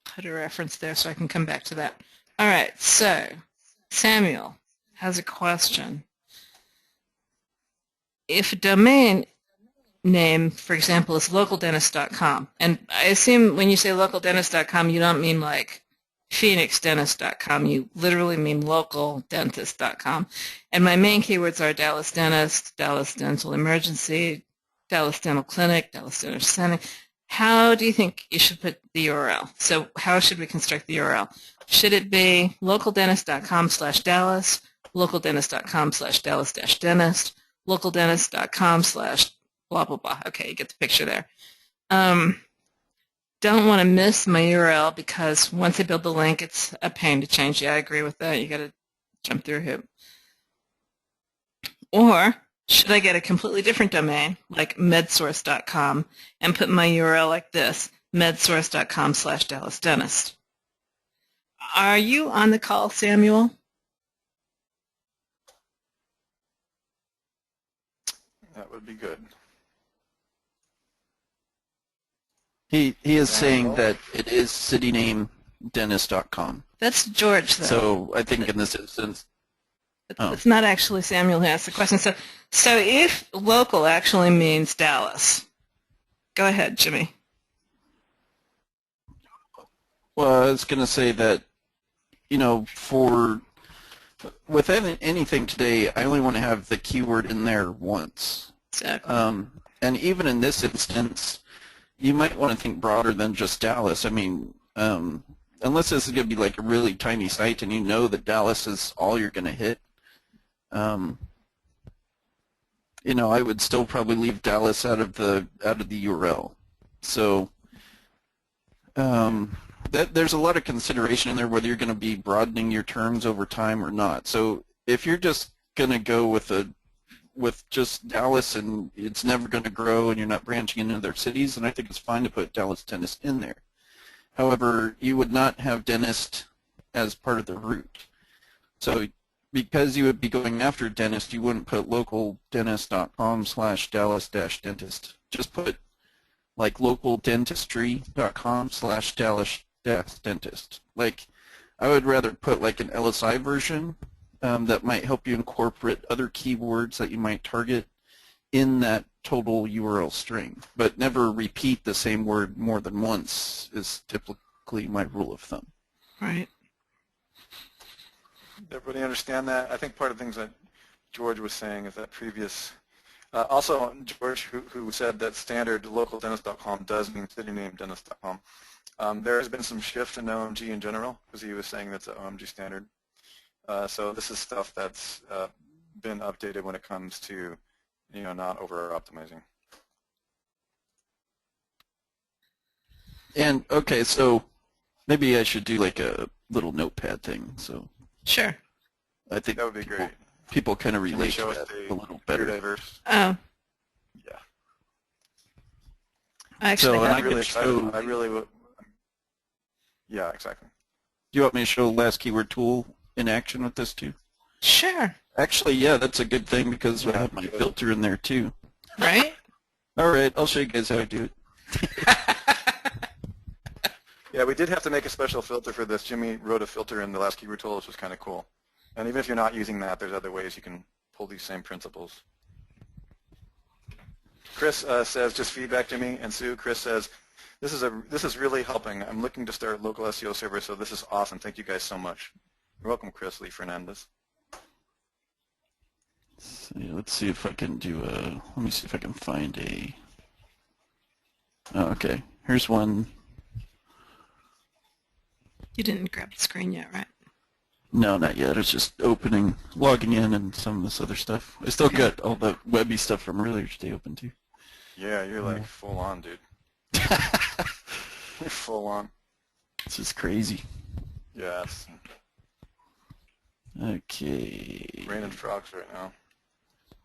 Put a reference there so I can come back to that. All right, so Samuel has a question. If a domain name, for example, is localdentist.com, and I assume when you say localdentist.com, you don't mean like phoenixdentist.com, you literally mean localdentist.com, and my main keywords are Dallas Dentist, Dallas Dental Emergency, Dallas Dental Clinic, Dallas Dental Center. How do you think you should put the URL? So how should we construct the URL? Should it be localdentist.com/Dallas, localdentist.com/Dallas-dentist, localdentist.com/ blah, blah, blah. Okay, you get the picture there. Don't want to miss my URL because once I build the link, it's a pain to change. Yeah, I agree with that. You got to jump through a hoop. Or should I get a completely different domain, like medsource.com, and put my URL like this, medsource.com/DallasDentist? Are you on the call, Samuel? That would be good. He is saying that it is citynamedentist.com. That's George, though. So I think in this instance... It's not actually Samuel who asked the question. So if local actually means Dallas, go ahead, Jimmy. Well, I was going to say that, you know, with anything today, I only want to have the keyword in there once. Exactly. And even in this instance, you might want to think broader than just Dallas. I mean, unless this is going to be like a really tiny site and you know that Dallas is all you're going to hit, you know, I would still probably leave Dallas out of the URL. So there's a lot of consideration in there whether you're going to be broadening your terms over time or not. So if you're just going to go with just Dallas and it's never going to grow and you're not branching into other cities, then I think it's fine to put Dallas Dentist in there. However, you would not have dentist as part of the route. So because you would be going after dentist, you wouldn't put localdentist.com/Dallas-dentist. Just put like localdentistry.com/Dallas-dentist. Like, I would rather put like an LSI version that might help you incorporate other keywords that you might target in that total URL string, but never repeat the same word more than once is typically my rule of thumb. Right. Everybody understand that? I think part of the things that George was saying is that previous, also George who said that standard localdentist.com does mean citynamedentist.com. There has been some shift in OMG in general because he was saying that's an OMG standard. So this is stuff that's been updated when it comes to, you know, not over-optimizing. And okay, so maybe I should do like a little notepad thing. So sure, I think that would be great. People kind of relate to that a little better. Diverse. Oh. Yeah. Actually, so, I really would. Yeah, exactly. Do you want me to show last keyword tool in action with this too? Sure. Actually, yeah, that's a good thing because I have my filter in there too. Right? All right, I'll show you guys how I do it. Yeah, we did have to make a special filter for this. Jimmy wrote a filter in the last keyword tool, which was kind of cool. And even if you're not using that, there's other ways you can pull these same principles. Chris says just feedback to me, and Sue. Chris says this is really helping. I'm looking to start a local SEO server, so this is awesome. Thank you guys so much. You're welcome, Chris Lee Fernandez. Let's see if I can do a. Let me see if I can find a. Oh, okay, here's one. You didn't grab the screen yet, right? No, not yet. It's just opening, logging in, and some of this other stuff. I still got all the webby stuff from earlier today open too. Yeah, you're like full on, dude. You're full on. This is crazy. Yes. Okay. Raining frogs right now.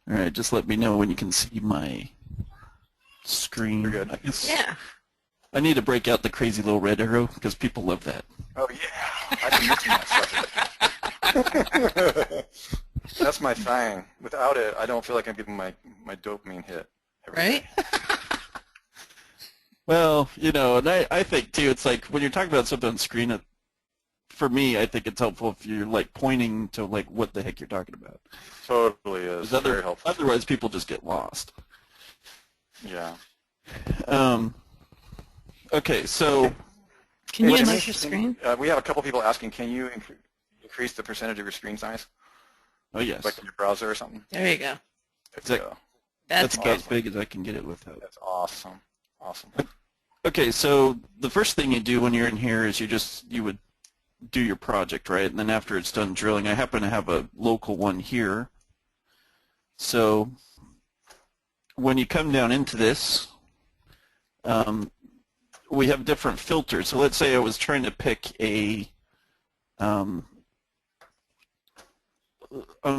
All right, just let me know when you can see my screen. You're good. I guess Yeah. I need to break out the crazy little red arrow because people love that. Oh yeah, I've been missing that stuff. That's my thing. Without it, I don't feel like I'm getting my dopamine hit. Right? Well, you know, and I think too, it's like when you're talking about something on screen, for me, I think it's helpful if you're like pointing to like what the heck you're talking about. Totally is. Very helpful. Otherwise, people just get lost. Yeah. Okay, so. Can you Jimmy, enlarge your screen? We have a couple people asking, can you increase the percentage of your screen size? Oh, yes. Like in your browser or something? There you go. There you go. That's about good. as big as I can get it without. That's awesome. Awesome. Okay, so the first thing you do when you're in here is you would do your project, right? And then after it's done drilling, I happen to have a local one here. So when you come down into this, we have different filters. So let's say I was trying to pick a, I'm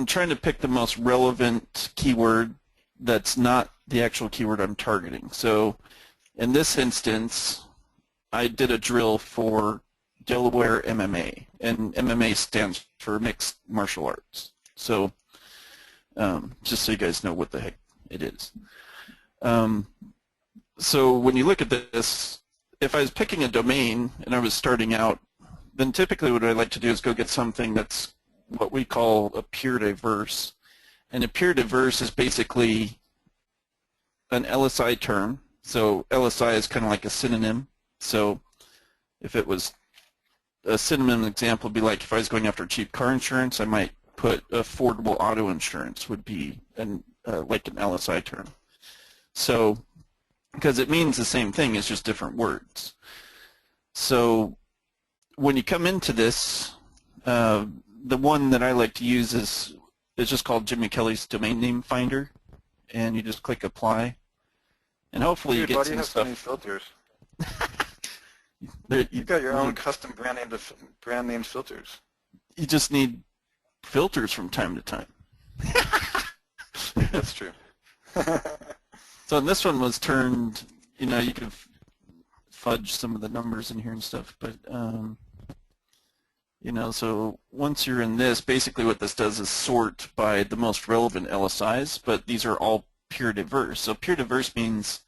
trying to pick the most relevant keyword that's not the actual keyword I'm targeting. So in this instance, I did a drill for Delaware MMA, and MMA stands for Mixed Martial Arts. So just so you guys know what the heck it is. So when you look at this, if I was picking a domain and I was starting out, then typically what I like to do is go get something that's what we call a pure diverse. And a pure diverse is basically an LSI term. So LSI is kind of like a synonym. So if it was a synonym example would be like if I was going after cheap car insurance, I might put affordable auto insurance would be like an LSI term. So because it means the same thing, it's just different words. So when you come into this, the one that I like to use is just called Jimmy Kelley's Domain Name Finder, and you just click Apply, and hopefully you get some stuff. Funny filters. There, You've got your own custom brand name filters. You just need filters from time to time. That's true. So this one was turned, you know, you could fudge some of the numbers in here and stuff, but you know, so once you're in this, basically what this does is sort by the most relevant LSIs, but these are all pure diverse. So pure diverse means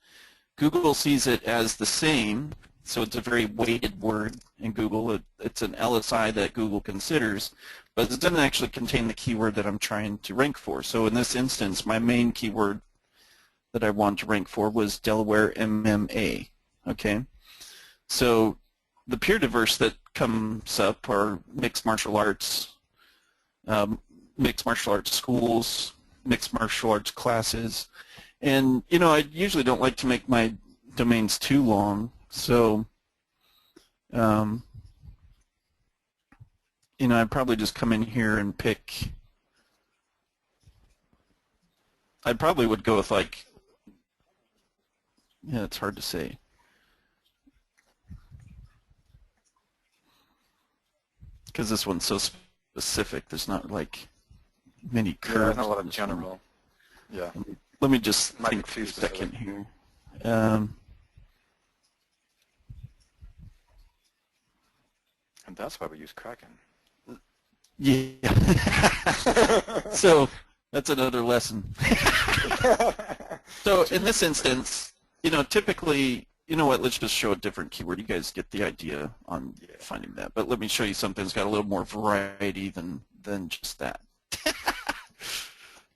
Google sees it as the same, so it's a very weighted word in Google. It's an LSI that Google considers, but it doesn't actually contain the keyword that I'm trying to rank for. So in this instance, my main keyword that I want to rank for was Delaware MMA. Okay, so the pure diverse that comes up are mixed martial arts schools, mixed martial arts classes, and you know I usually don't like to make my domains too long, so you know I'd probably just come in here and pick. I probably would go with like, yeah, it's hard to say. Because this one's so specific, there's not like many curves. Yeah, there's not a lot of general. Yeah. Let me just think be for a too second here. And that's why we use Kraken. Yeah. So that's another lesson. So in this instance, you know, typically, you know what, let's just show a different keyword. You guys get the idea on finding that. But let me show you something that's got a little more variety than just that.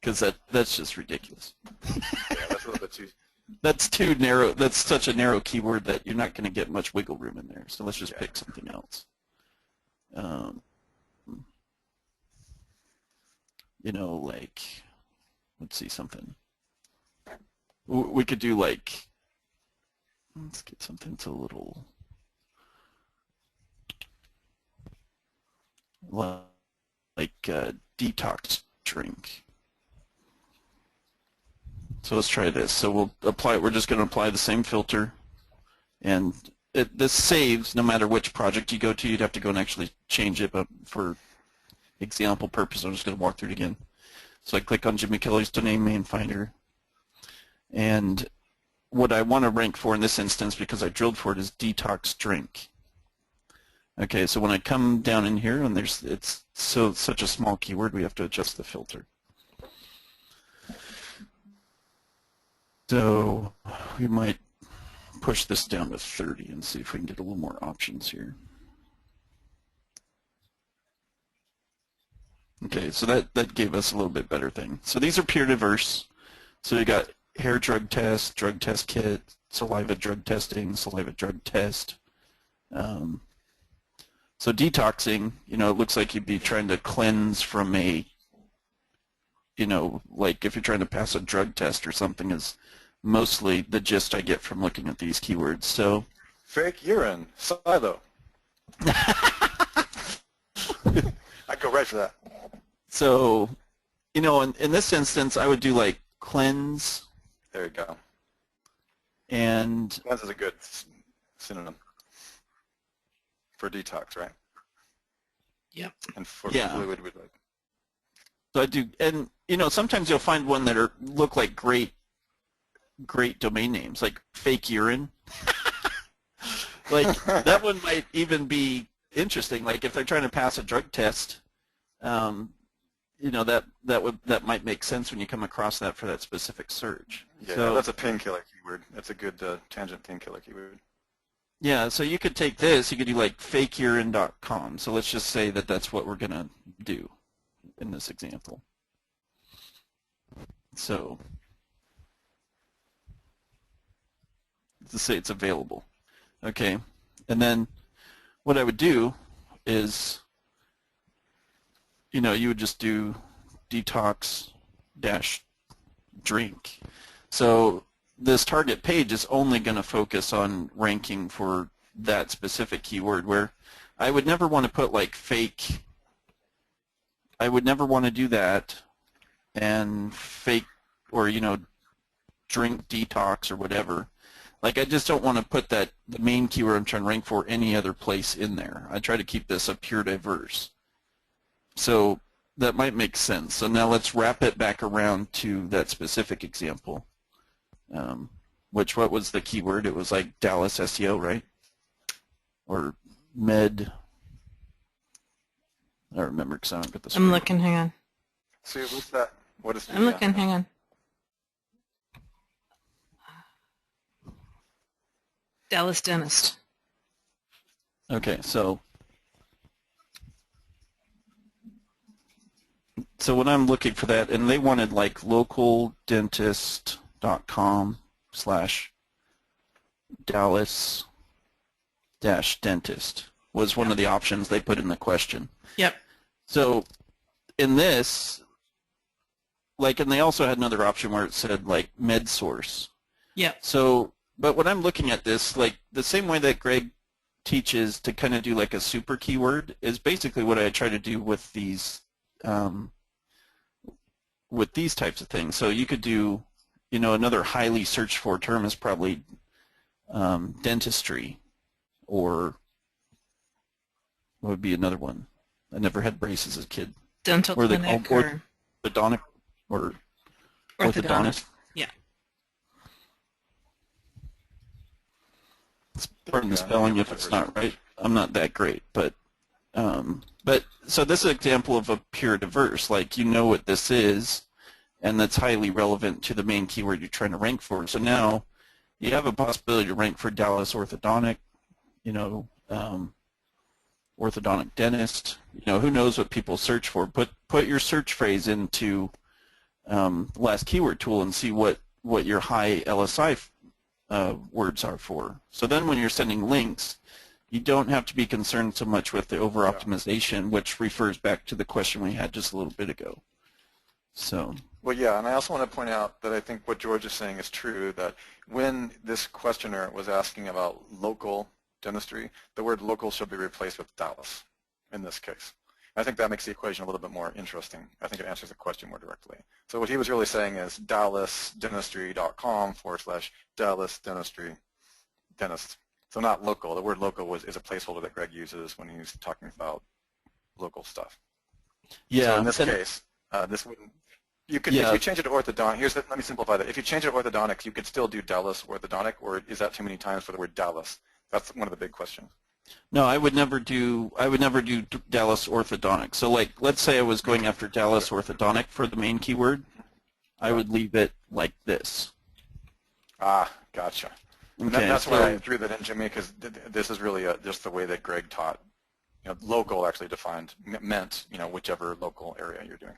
Because that's just ridiculous. Yeah, that's a little bit too That's too narrow. That's such a narrow keyword that you're not going to get much wiggle room in there. So let's just pick something else. You know, like, let's see something. We could do like, let's get something that's a little like detox drink. So let's try this. So we'll apply. We're just going to apply the same filter, and this saves no matter which project you go to. You'd have to go and actually change it, but for example purpose, I'm just going to walk through it again. So I click on Jimmy Kelley's domain name finder, and what I want to rank for in this instance, because I drilled for it, is detox drink. Okay, so when I come down in here, and it's such a small keyword, we have to adjust the filter. So we might push this down to 30 and see if we can get a little more options here. Okay, so that gave us a little bit better thing. So these are peer diverse. So you got hair drug test kit, saliva drug testing, saliva drug test. So detoxing, you know, it looks like you'd be trying to cleanse from a, you know, like if you're trying to pass a drug test or something, is mostly the gist I get from looking at these keywords. So fake urine, silo. I'd go right for that. So, you know, in this instance, I would do like cleanse. There you go. And cleanse is a good synonym for detox, right? Yep. And for yeah. fluid, we'd like. So I do, and you know, sometimes you'll find one that look like great domain names, like fake urine. Like that one might even be interesting. Like if they're trying to pass a drug test, you know, that might make sense when you come across that for that specific search. Yeah, so, that's a painkiller keyword. That's a good tangent painkiller keyword. Yeah, so you could take this, you could do like fakeurine.com. So let's just say that that's what we're going to do in this example. So to say it's available. Okay, and then what I would do is, you know, you would just do detox drink. So this target page is only going to focus on ranking for that specific keyword, where I would never want to put like fake, I would never want to do that, and fake, or, you know, drink detox or whatever. Like I just don't want to put that, the main keyword I'm trying to rank for, any other place in there. I try to keep this a pure diverse. So that might make sense. So now let's wrap it back around to that specific example. Which, what was the keyword? It was like Dallas SEO, right? Or med. I don't remember because I don't get the screen. I'm looking, hang on. See, what's that? What is the, I'm looking, hang on. Dallas dentist. Okay, so when I'm looking for that, and they wanted like localdentist.com/Dallas-dentist was one of the options they put in the question. Yep. So in this, like, and they also had another option where it said like med source. Yep. So, but when I'm looking at this, like the same way that Greg teaches to kind of do like a super keyword is basically what I try to do with these types of things. So you could do, you know, another highly searched for term is probably dentistry, or what would be another one? I never had braces as a kid. Dental clinic or orthodontic or orthodontist. Yeah. Pardon the spelling if it's not right. I'm not that great, but so this is an example of a pure diverse. Like, you know what this is, and that's highly relevant to the main keyword you're trying to rank for. So now you have a possibility to rank for Dallas orthodontic, you know, orthodontic dentist. You know, who knows what people search for? Put your search phrase into the last keyword tool and see what what your high LSI words are for. So then when you're sending links, you don't have to be concerned so much with the over-optimization, which refers back to the question we had just a little bit ago. So. Well, yeah, and I also want to point out that I think what George is saying is true, that when this questioner was asking about local dentistry, the word local should be replaced with Dallas in this case. I think that makes the equation a little bit more interesting. I think it answers the question more directly. So what he was really saying is dallasdentistry.com/Dallas dentistry dentist. So not local. The word local is a placeholder that Greg uses when he's talking about local stuff. Yeah. So in this case, this wouldn't. You could, if you change it to orthodontic. Let me simplify that. If you change it to orthodontics, you could still do Dallas orthodontic, or is that too many times for the word Dallas? That's one of the big questions. No, I would never do Dallas orthodontic. So like, let's say I was going after Dallas orthodontic for the main keyword, I would leave it like this. Ah, gotcha. And Okay, that's why I threw that in, Jimmy, because this is really just the way that Greg taught. Local actually defined meant whichever local area you're doing.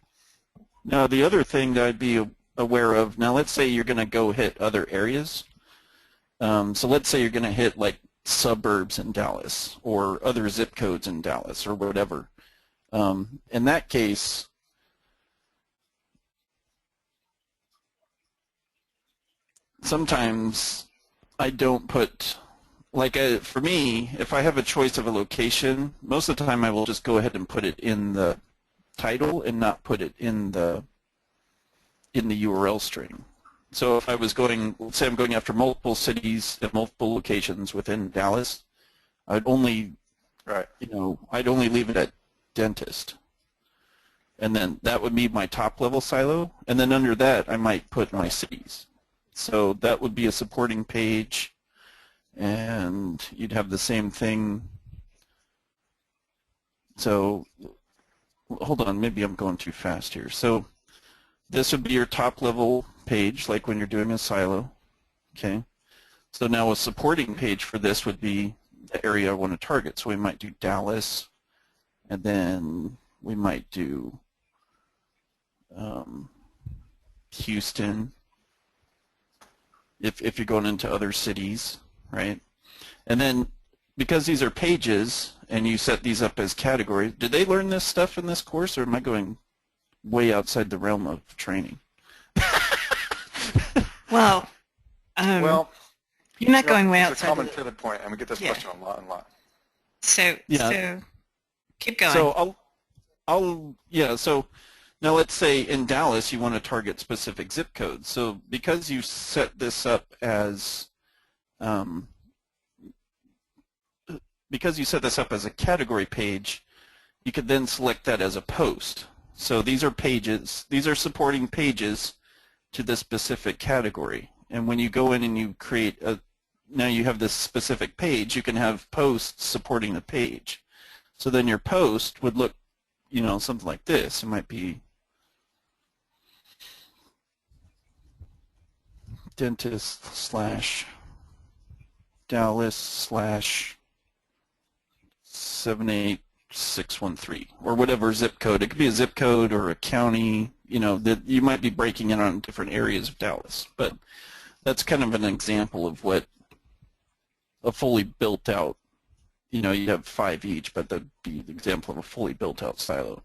Now the other thing that I'd be aware of. Now let's say you're going to go hit other areas. So let's say you're going to hit like suburbs in Dallas or other zip codes in Dallas or whatever. In that case, sometimes I don't put, like for me, if I have a choice of a location, most of the time I will just go ahead and put it in the title and not put it in the URL string. So if I was going, let's say I'm going after multiple cities and multiple locations within Dallas, I'd only, I'd only leave it at dentist. And then that would be my top level silo. And then under that, I might put my cities. So that would be a supporting page, and you'd have the same thing. So hold on, maybe I'm going too fast here. So this would be your top level page, like when you're doing a silo. Okay. So now a supporting page for this would be the area I want to target. So we might do Dallas, and then we might do Houston, if you're going into other cities, right? And then because these are pages and you set these up as categories, did they learn this stuff in this course, or am I going way outside the realm of training? Well, you're not going way outside. It's a common pivot point, and we get this question a lot. So keep going. So so now let's say in Dallas you want to target specific zip codes. So because you set this up as a category page, you could then select that as a post. So these are pages, these are supporting pages to this specific category. And when you go in and you create now you have this specific page, you can have posts supporting the page. So then your post would look, something like this. It might be dentist / Dallas / 78613 or whatever zip code. It could be a zip code or a county, that you might be breaking in on different areas of Dallas. But that's kind of an example of what a fully built out, you have 5 each, but that'd be the example of a fully built out silo.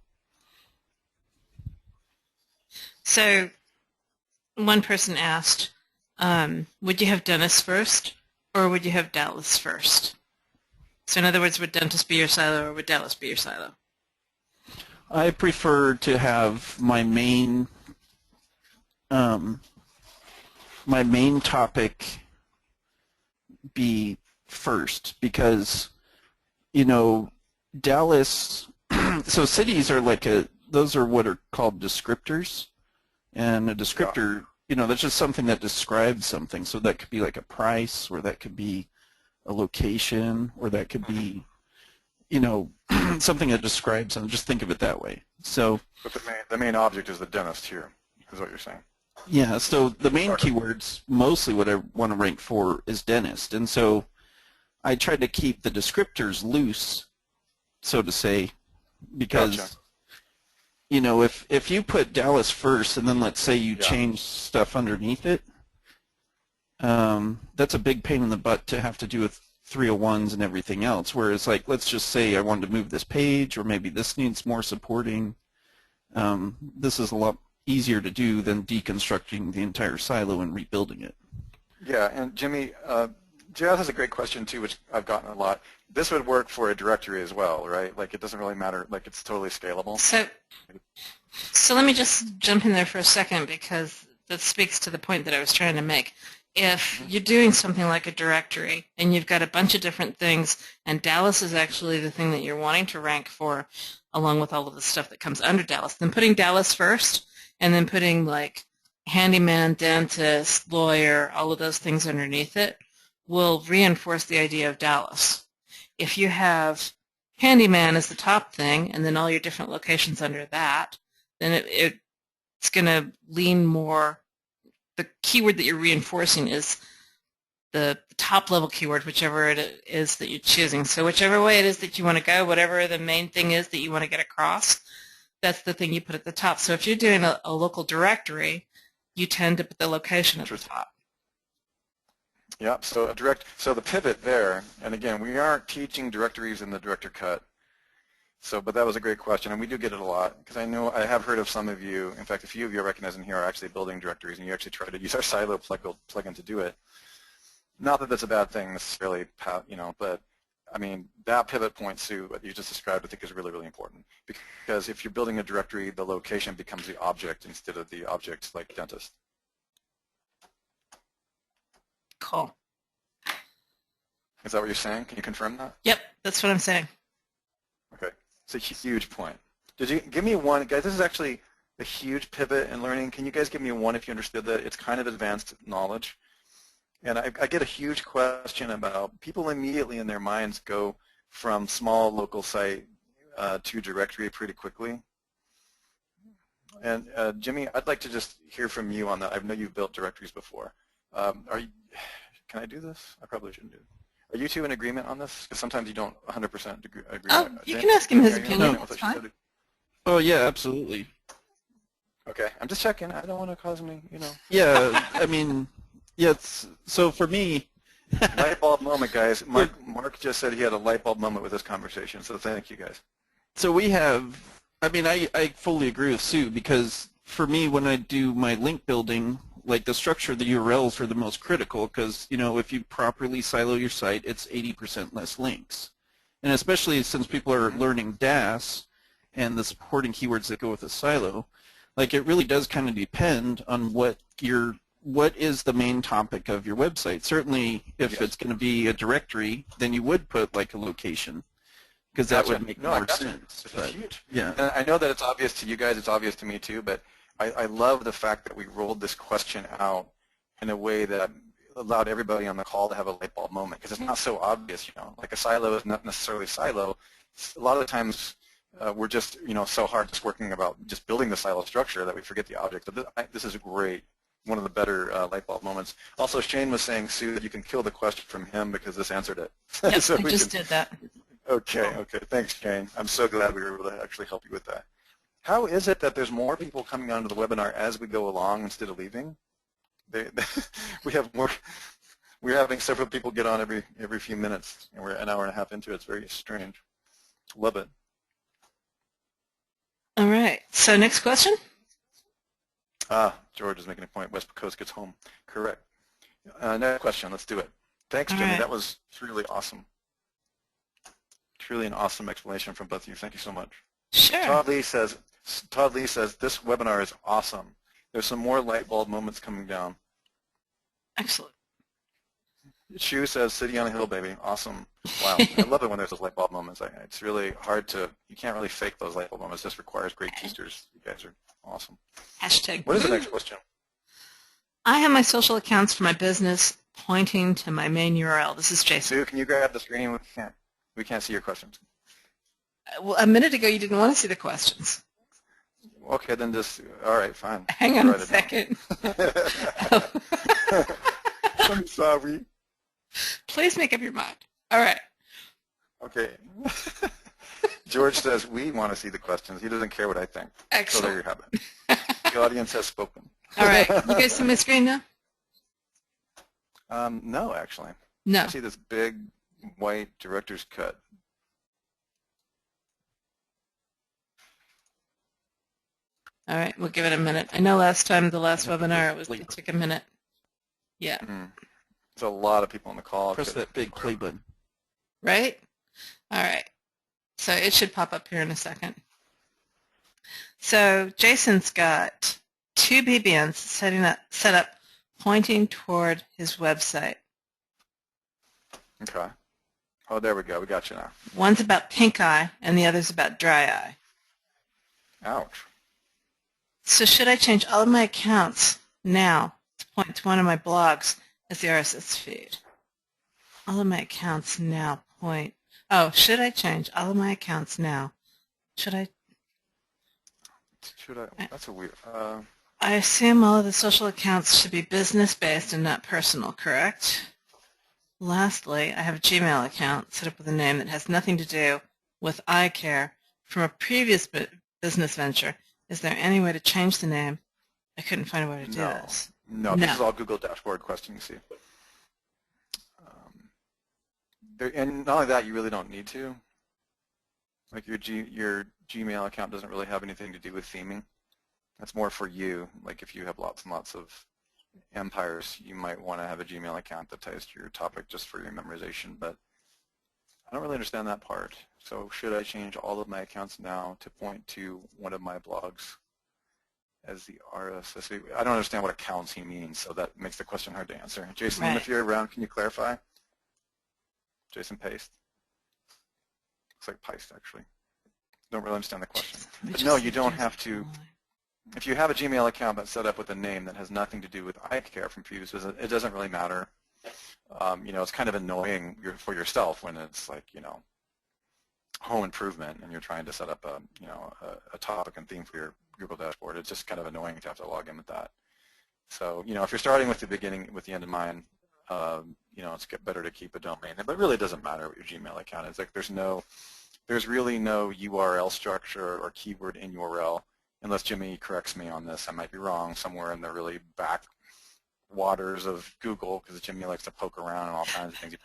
So one person asked, would you have dentist first or would you have Dallas first? So in other words, would dentist be your silo or would Dallas be your silo? I prefer to have my main topic be first, because Dallas, so cities are like those are what are called descriptors, and a descriptor, that's just something that describes something. So that could be like a price, or that could be a location, or that could be something that describes them. Just think of it that way. So but the main object is the dentist here, is what you're saying. Yeah, so the main keywords, mostly what I want to rank for is dentist. And so I try to keep the descriptors loose, so to say, because, if you put Dallas first and then let's say you change stuff underneath it, that's a big pain in the butt to have to do with 301s and everything else. Whereas, like, let's just say I wanted to move this page, or maybe this needs more supporting. This is a lot easier to do than deconstructing the entire silo and rebuilding it. Yeah, and Jimmy, Jazz has a great question too, which I've gotten a lot. This would work for a directory as well, right? Like it doesn't really matter, like it's totally scalable. So let me just jump in there for a second, because that speaks to the point that I was trying to make. If you're doing something like a directory and you've got a bunch of different things, and Dallas is actually the thing that you're wanting to rank for along with all of the stuff that comes under Dallas, then putting Dallas first and then putting like handyman, dentist, lawyer, all of those things underneath it will reinforce the idea of Dallas. If you have handyman as the top thing and then all your different locations under that, then it's going to lean more. The keyword that you're reinforcing is the top level keyword, whichever it is that you're choosing. So whichever way it is that you want to go, whatever the main thing is that you want to get across, that's the thing you put at the top. So if you're doing a local directory, you tend to put the location at the top. Yeah, so the pivot there, and again, we aren't teaching directories in the director cut. So, but that was a great question, and we do get it a lot, because I know I have heard of some of you, in fact, a few of you I recognize in here are actually building directories, and you actually try to use our silo plugin to do it. Not that that's a bad thing necessarily, you know, but I mean, that pivot point, Sue, what you just described, I think is really, really important, because if you're building a directory, the location becomes the object instead of the object like dentist. Cool. Is that what you're saying? Can you confirm that? Yep, that's what I'm saying. Okay, it's a huge point. Did you give me one, guys? This is actually a huge pivot in learning. Can you guys give me one if you understood that? It's kind of advanced knowledge. And I get a huge question about people immediately in their minds go from small local site to directory pretty quickly. And Jimmy, I'd like to just hear from you on that. I know you've built directories before. Can I do this? I probably shouldn't do it. Are you two in agreement on this? Because sometimes you don't 100% agree. Oh, you can ask him his opinion. No. That's fine. Oh, yeah, absolutely. Okay, I'm just checking. I don't want to cause any, you know. Yeah, I mean, yeah, so for me... Light bulb moment, guys. Mark just said he had a light bulb moment with this conversation, so thank you, guys. So we have, I mean, I fully agree with Sue, because for me, when I do my link building, like the structure of the URLs are the most critical, because, you know, if you properly silo your site, it's 80% less links. And especially since people are learning DAS and the supporting keywords that go with a silo, like it really does kind of depend on what is the main topic of your website. Certainly, if it's going to be a directory, then you would put like a location, because that would make more sense. It's huge. Yeah. And I know that it's obvious to you guys, it's obvious to me too, but I love the fact that we rolled this question out in a way that allowed everybody on the call to have a light bulb moment, because it's not so obvious, you know. Like a silo is not necessarily silo. A lot of the times we're just, you know, so hard just working about just building the silo structure that we forget the object. But this is great. One of the better light bulb moments. Also, Shane was saying, Sue, that you can kill the question from him because this answered it. Yep, so I just did that. Okay. Thanks, Shane. I'm so glad we were able to actually help you with that. How is it that there's more people coming onto the webinar as we go along instead of leaving? We have more. We're having several people get on every few minutes, and we're an hour and a half into it. It's very strange. Love it. All right. So next question. George is making a point. West Coast gets home. Correct. Next question. Let's do it. Thanks, Jimmy. Right. That was truly awesome. Truly an awesome explanation from both of you. Thank you so much. Sure. Todd Lee says, this webinar is awesome. There's some more light bulb moments coming down. Excellent. Shu says, city on a hill, baby. Awesome. Wow. I love it when there's those light bulb moments. It's really hard to, you can't really fake those light bulb moments. It just requires great teachers. You guys are awesome. Hashtag. What is the next question? I have my social accounts for my business pointing to my main URL. This is Jason. Sue, can you grab the screen? We can't see your questions. Well, a minute ago you didn't want to see the questions. Okay, then just, all right, fine. Hang on a second. I'm sorry. Please make up your mind. All right. Okay. George says, we want to see the questions. He doesn't care what I think. Excellent. So there you have it. The audience has spoken. All right. You guys see my screen now? No, actually. No. I see this big white director's cut. All right, we'll give it a minute. I know last time, the last webinar, it took a minute. Yeah. There's a lot of people on the call. Press that big play button. Right? All right. So it should pop up here in a second. So Jason's got 2 BBNs set up pointing toward his website. Okay. Oh, there we go. We got you now. One's about pink eye and the other's about dry eye. Ouch. So should I change all of my accounts now to point to one of my blogs as the RSS feed? All of my accounts now point. Oh, should I change all of my accounts now? Should I? That's a weird. I assume all of the social accounts should be business-based and not personal, correct? Lastly, I have a Gmail account set up with a name that has nothing to do with eye care from a previous business venture. Is there any way to change the name? I couldn't find a way to do this. No, this is all Google Dashboard question you see. And not only that, you really don't need to. Like your Gmail account doesn't really have anything to do with theming. That's more for you. Like if you have lots and lots of empires, you might want to have a Gmail account that ties to your topic just for your memorization. But I don't really understand that part. So should I change all of my accounts now to point to one of my blogs as the RSS feed? I don't understand what accounts he means, so that makes the question hard to answer. Jason, if you're around, can you clarify? Jason Paste. Looks like Paste, actually. Don't really understand the question. But no, you don't have to. If you have a Gmail account that's set up with a name that has nothing to do with eye care from previous visits, it doesn't really matter. It's kind of annoying for yourself when it's like, home improvement and you're trying to set up a topic and theme for your Google dashboard. It's just kind of annoying to have to log in with that. So, if you're starting with the beginning, with the end in mind, it's better to keep a domain. But it really doesn't matter what your Gmail account is. Like there's really no URL structure or keyword in URL, unless Jimmy corrects me on this. I might be wrong somewhere in the really back waters of Google, because Jimmy likes to poke around and all kinds of things. He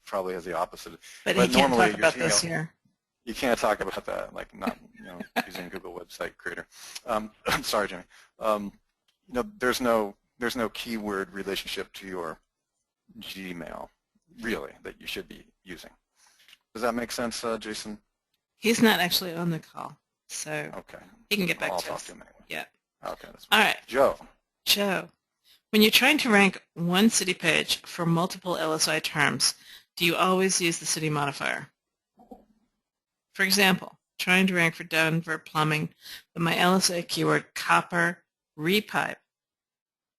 probably has the opposite. But he can't talk about this here. You can't talk about that, like not using Google Website Creator. I'm sorry, Jimmy. There's no keyword relationship to your Gmail, really, that you should be using. Does that make sense, Jason? He's not actually on the call, so okay. He can get back I'll to talk us. to him anyway. Yeah. Okay. That's all right. Joe. When you're trying to rank one city page for multiple LSI terms, do you always use the city modifier? For example, trying to rank for Denver plumbing, but my LSI keyword copper repipe.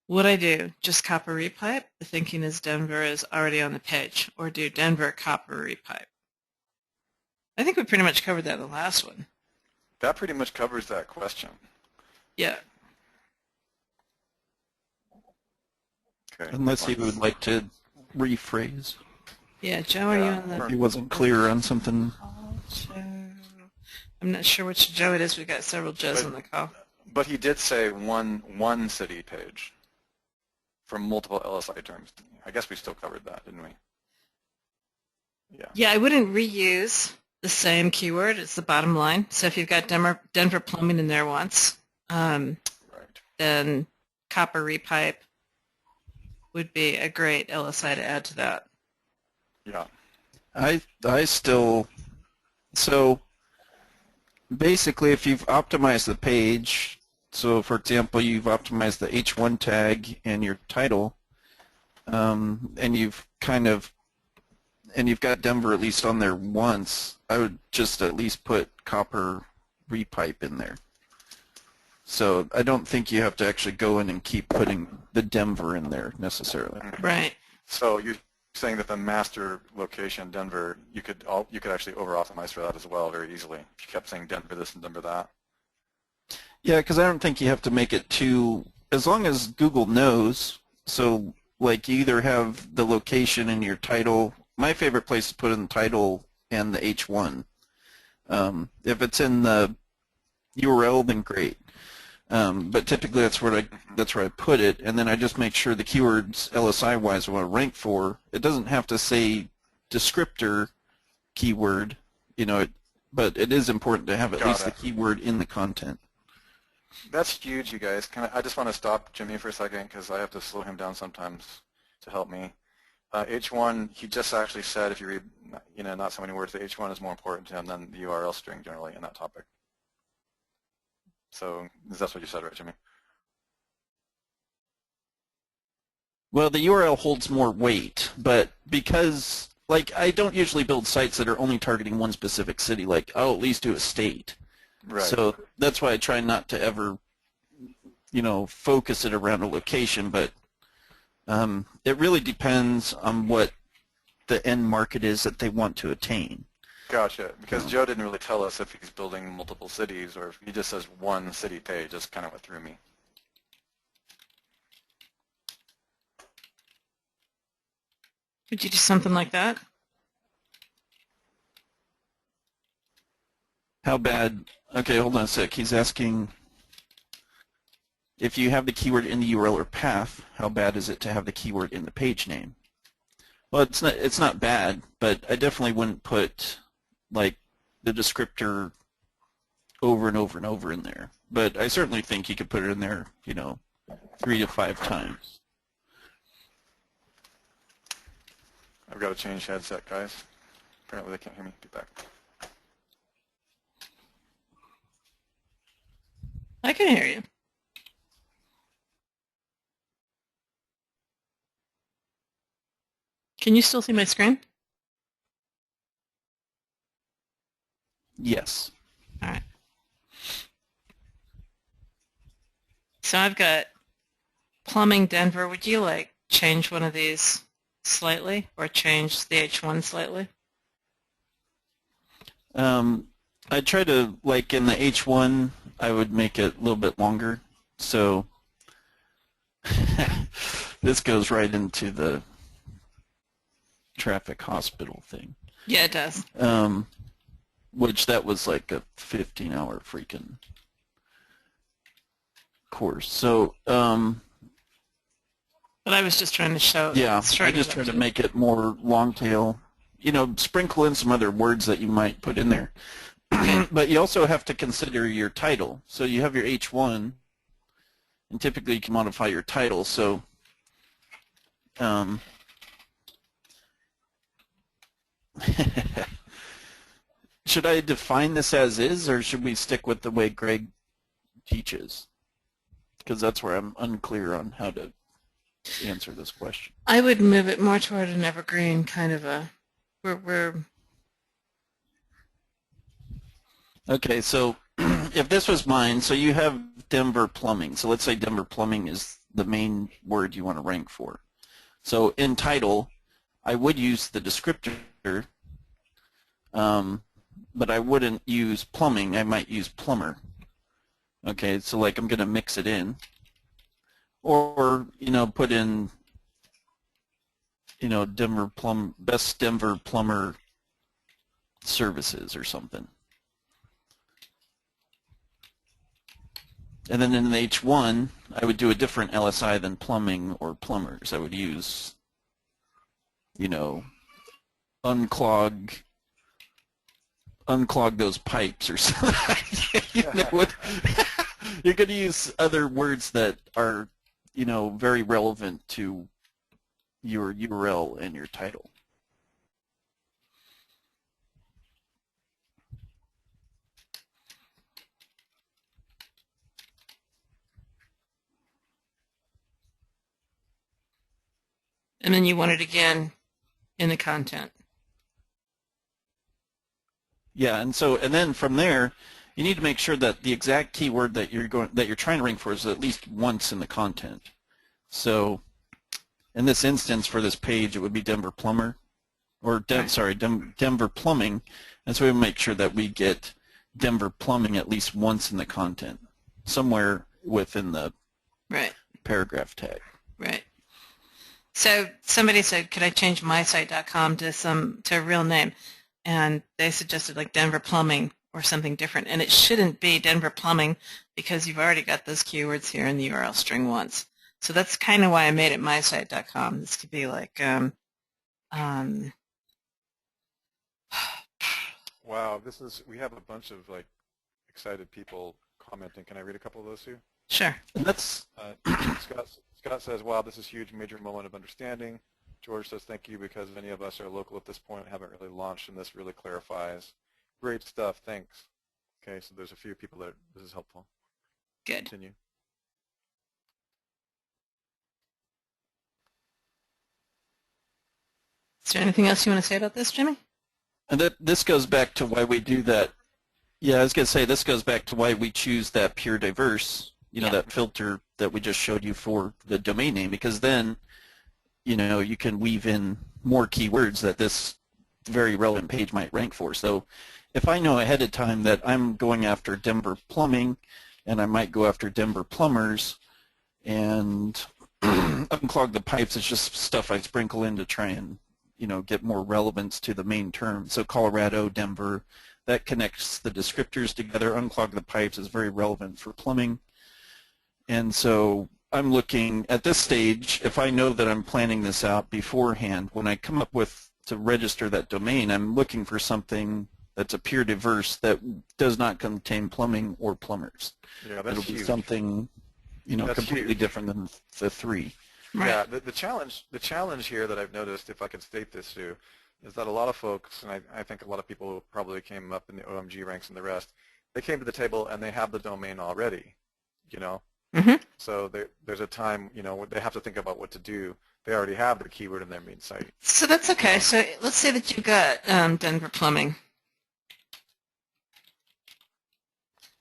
Would I do just copper repipe? The thinking is Denver is already on the page, or do Denver copper repipe? I think we pretty much covered that in the last one. That pretty much covers that question. Yeah. Okay. Unless he would like to rephrase. Yeah, Joe, are you on the... If he wasn't clear on something. Joe. I'm not sure which Joe it is. We've got several Joes on the call. But he did say one city page for multiple LSI terms. I guess we still covered that, didn't we? Yeah. Yeah, I wouldn't reuse the same keyword. It's the bottom line. So if you've got Denver plumbing in there once, right. Then copper repipe would be a great LSI to add to that. Yeah. I still, so basically if you've optimized the page, so for example you've optimized the H1 tag and your title, and you've got Denver at least on there once, I would just at least put copper repipe in there. So I don't think you have to actually go in and keep putting the Denver in there necessarily. Right. So you're saying that the master location, Denver, you could actually over-optimize for that as well very easily if you kept saying Denver this and Denver that. Yeah, because I don't think you have to make it too, as long as Google knows. So like you either have the location in your title. My favorite place to put in the title and the H1. If it's in the URL, then great. But typically that's where I put it, and then I just make sure the keywords LSI-wise I want to rank for. It doesn't have to say descriptor keyword, but it is important to have at least the keyword in the content. That's huge, you guys. I just want to stop Jimmy for a second because I have to slow him down sometimes to help me. H1, he just actually said, if you read, not so many words, that H1 is more important to him than the URL string generally in that topic. So that's what you said, right, Jimmy? Well, the URL holds more weight, but because, I don't usually build sites that are only targeting one specific city, I'll at least do a state. Right. So that's why I try not to ever, focus it around a location, but it really depends on what the end market is that they want to attain. Gotcha. Because Joe didn't really tell us if he's building multiple cities or if he just says one city page. That's kind of what threw me. Would you do something like that? How bad? Okay, hold on a sec. He's asking if you have the keyword in the URL or path, how bad is it to have the keyword in the page name? Well, it's not bad, but I definitely wouldn't put the descriptor over and over and over in there. But I certainly think you could put it in there, 3 to 5 times. I've got to change headset, guys. Apparently they can't hear me. Be back. I can hear you. Can you still see my screen? Yes. All right. So I've got plumbing Denver. Would you change one of these slightly or change the H1 slightly? I try to, in the H1, I would make it a little bit longer. So this goes right into the traffic hospital thing. Yeah, it does. Which that was a 15-hour freaking course. So, but I was just trying to show. Yeah, I just try to make it more long tail. Sprinkle in some other words that you might put in there. But you also have to consider your title. So you have your H1, and typically you can modify your title. So should I define this as is, or should we stick with the way Greg teaches? Because that's where I'm unclear on how to answer this question. I would move it more toward an evergreen kind of a. We're Okay, so if this was mine, so you have Denver plumbing. So let's say Denver plumbing is the main word you want to rank for. So in title, I would use the descriptor, but I wouldn't use plumbing. I might use plumber. Okay, so I'm going to mix it in. Or, put in, best Denver plumber services or something. And then in the H1, I would do a different LSI than plumbing or plumbers. I would use, unclog those pipes or something. You're going to use other words that are, very relevant to your URL and your title. And then you want it again in the content. Yeah, and then from there, you need to make sure that the exact keyword that you're trying to rank for is at least once in the content. So, in this instance, for this page, it would be Denver plumber, or Denver plumbing, and so we make sure that we get Denver plumbing at least once in the content, somewhere within the paragraph tag. Right. So somebody said, could I change mysite.com to a real name? And they suggested Denver plumbing something different. And it shouldn't be Denver Plumbing because you've already got those keywords here in the URL string once. So that's kind of why I made it mysite.com. This could be like, wow, we have a bunch of like excited people commenting. Can I read a couple of those too? Sure. And that's Scott says, wow, this is huge, major moment of understanding. George says, thank you, because many of us are local at this point, haven't really launched, and this really clarifies. Great stuff, thanks. Okay, so there's a few people that this is helpful. Good. Continue. Is there anything else you want to say about this, Jimmy? And this goes back to why we do that. Yeah, I was going to say this goes back to why we choose that pure diverse, that filter that we just showed you for the domain name, because then, you can weave in more keywords that this very relevant page might rank for. So if I know ahead of time that I'm going after Denver Plumbing, and I might go after Denver Plumbers, and unclog the pipes is just stuff I sprinkle in to try and get more relevance to the main term. So Colorado, Denver, that connects the descriptors together. Unclog the pipes is very relevant for plumbing. And so I'm looking at this stage, if I know that I'm planning this out beforehand, when I come up with to register that domain, I'm looking for something that's a pure diverse that does not contain plumbing or plumbers. Yeah, that's It'll be huge. Something completely huge. Different than the three. Right. Yeah, the challenge here that I've noticed, if I can state this too, is that a lot of folks, and I think a lot of people who probably came up in the OMG ranks and the rest, they came to the table and they have the domain already, Mm-hmm. So there's a time, when they have to think about what to do. They already have the keyword in their main site. So that's okay. So let's say that you've got Denver Plumbing.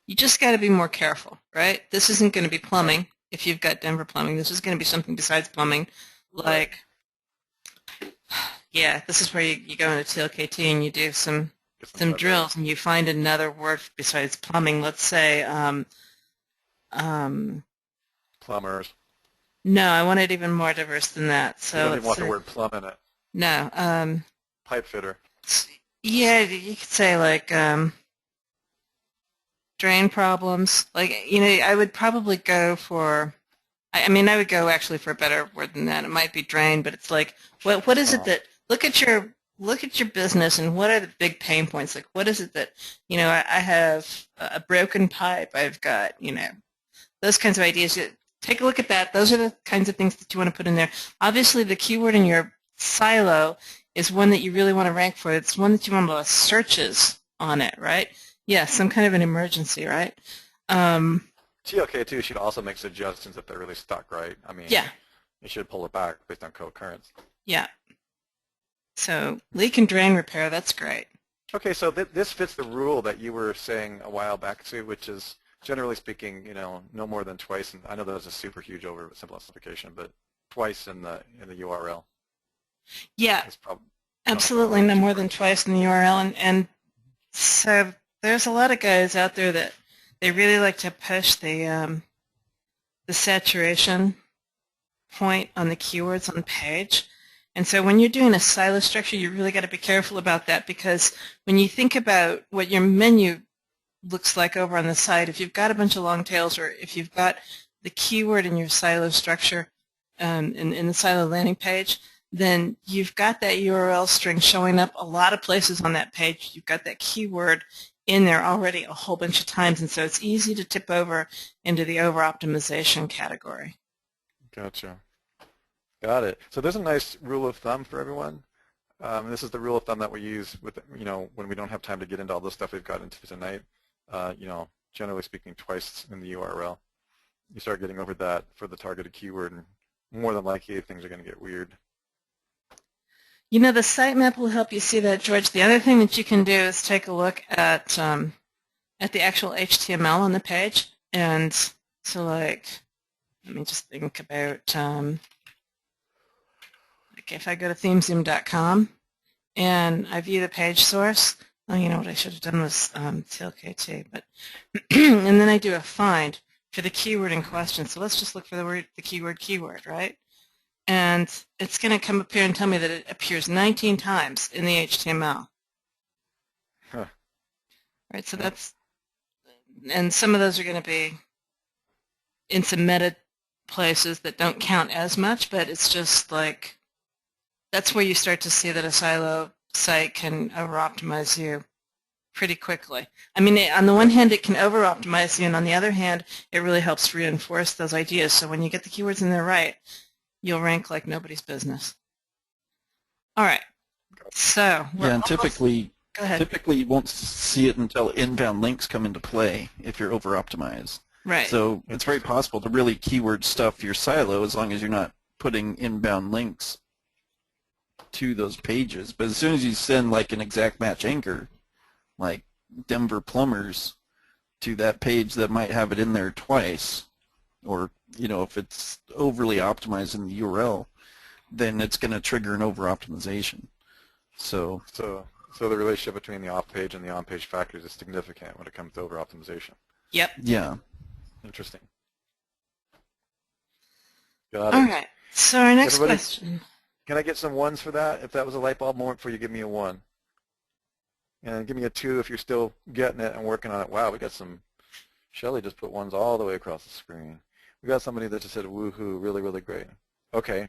You just got to be more careful, right? This isn't going to be plumbing if you've got Denver Plumbing. This is going to be something besides plumbing, like, yeah, this is where you go into TLKT and you do some drills and you find another word besides plumbing. Let's say, Plumbers. no, I want it even more diverse than that. So You don't even want the word plumb in it. No. Pipe fitter. Yeah, you could say like drain problems. Like, I would probably go for, I would go actually for a better word than that. It might be drain, but it's like, what is it that, look at your business and what are the big pain points? Like, what is it that, I have a broken pipe. I've got, those kinds of ideas. Take a look at that. Those are the kinds of things that you want to put in there. Obviously, the keyword in your silo is one that you really want to rank for. It's one that you want to searches on it, right? Yeah, some kind of an emergency, right? TLK2 should also make suggestions if they're really stuck, right? Yeah. You should pull it back based on co-occurrence. Yeah. So leak and drain repair, that's great. Okay, so this fits the rule that you were saying a while back, Sue, which is, generally speaking, no more than twice. And I know that was a super huge oversimplification, but twice in the URL. Yeah, absolutely, no more than twice in the URL. And so there's a lot of guys out there that they really like to push the saturation point on the keywords on the page. And so when you're doing a silo structure, you really got to be careful about that, because when you think about what your menu looks like over on the side, if you've got a bunch of long tails, or if you've got the keyword in your silo structure in the silo landing page, then you've got that URL string showing up a lot of places on that page. You've got that keyword in there already a whole bunch of times, and so it's easy to tip over into the over-optimization category. Gotcha. Got it. So there's a nice rule of thumb for everyone. This is the rule of thumb that we use with, when we don't have time to get into all the stuff we've got into tonight. Generally speaking, twice in the URL. You start getting over that for the targeted keyword, and more than likely things are going to get weird. The sitemap will help you see that, George. The other thing that you can do is take a look at the actual HTML on the page. And so, like, let me just think about, if I go to themezoom.com and I view the page source, what I should have done was TLKT, but and then I do a find for the keyword in question. So let's just look for the keyword, right? And it's going to come up here and tell me that it appears 19 times in the HTML. Huh. right? So that's, and some of those are going to be in some meta places that don't count as much, but it's just like, that's where you start to see that a silo site can over-optimize you pretty quickly. I mean, on the one hand, it can over-optimize you, and on the other hand, it really helps reinforce those ideas. So when you get the keywords in there right, you'll rank like nobody's business. All right. So yeah, and typically you won't see it until inbound links come into play if you're over-optimized. Right. So it's very possible to really keyword stuff your silo as long as you're not putting inbound links to those pages. But as soon as you send like an exact match anchor, like Denver Plumbers, to that page that might have it in there twice, or if it's overly optimized in the URL, then it's going to trigger an over-optimization. So the relationship between the off-page and the on-page factors is significant when it comes to over-optimization. Yep. Yeah. Interesting. Got it. All right. So our next question. Can I get some ones for that? If that was a light bulb moment for you, give me a 1. And give me a 2 if you're still getting it and working on it. Wow, we got some. Shelly just put ones all the way across the screen. We got somebody that just said, woohoo, really, really great. Okay.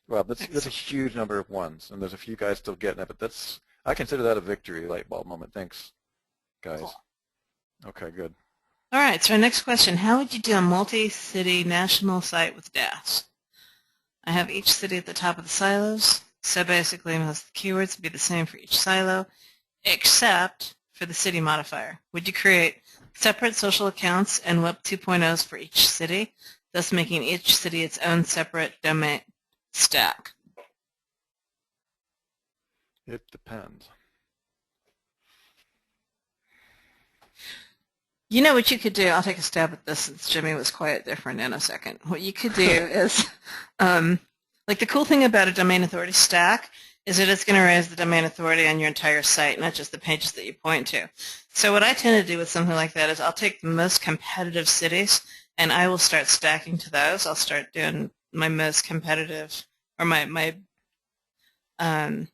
Well, that's a huge number of ones, and there's a few guys still getting it, but I consider that a victory light bulb moment. Thanks, guys. Cool. Okay, good. All right, so our next question, how would you do a multi-city national site with DAS? I have each city at the top of the silos, so basically most of the keywords would be the same for each silo, except for the city modifier. Would you create separate social accounts and Web 2.0s for each city, thus making each city its own separate domain stack? It depends. You know what you could do? I'll take a stab at this since Jimmy was quite different in a second. What you could do is, like the cool thing about a domain authority stack is that it's going to raise the domain authority on your entire site, not just the pages that you point to. So what I tend to do with something like that is I'll take the most competitive cities and I will start stacking to those. I'll start doing my most competitive or my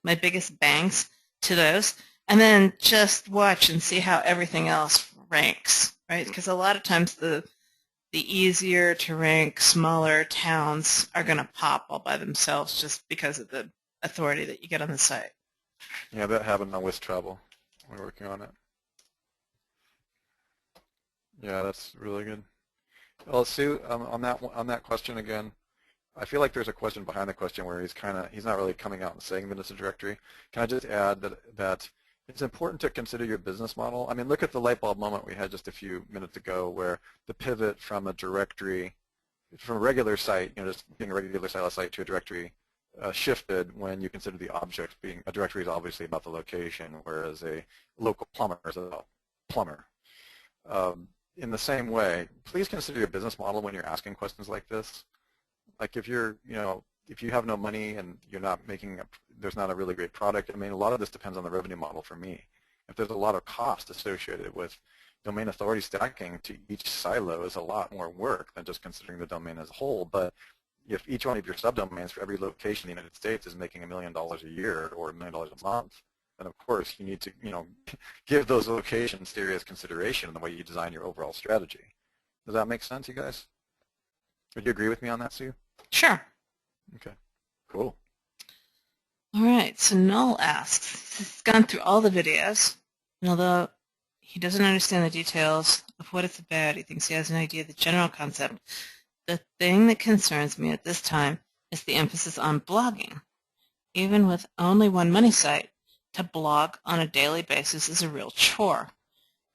biggest bangs to those, and then just watch and see how everything else ranks, right? Because a lot of times the easier to rank smaller towns are going to pop all by themselves just because of the authority that you get on the site. Yeah, that happened on With Travel. We're working on it. Yeah, that's really good. Well, Sue, on that question again, I feel like there's a question behind the question where he's not really coming out and saying that it's a directory. Can I just add that it's important to consider your business model? I mean, look at the light bulb moment we had just a few minutes ago where the pivot from a directory, from a regular site, just being a regular silo site to a directory shifted when you consider the object being, a directory is obviously about the location, whereas a local plumber is about plumber. In the same way, please consider your business model when you're asking questions like this. Like if you're, if you have no money and you're not making, there's not a really great product, I mean, a lot of this depends on the revenue model for me. If there's a lot of cost associated with domain authority stacking to each silo is a lot more work than just considering the domain as a whole. But if each one of your subdomains for every location in the United States is making $1 million a year or $1 million a month, then of course you need to, give those locations serious consideration in the way you design your overall strategy. Does that make sense, you guys? Would you agree with me on that, Sue? Sure. Okay, cool. All right, so Null asks, he's gone through all the videos, and although he doesn't understand the details of what it's about, he thinks he has an idea of the general concept. The thing that concerns me at this time is the emphasis on blogging. Even with only one money site, to blog on a daily basis is a real chore.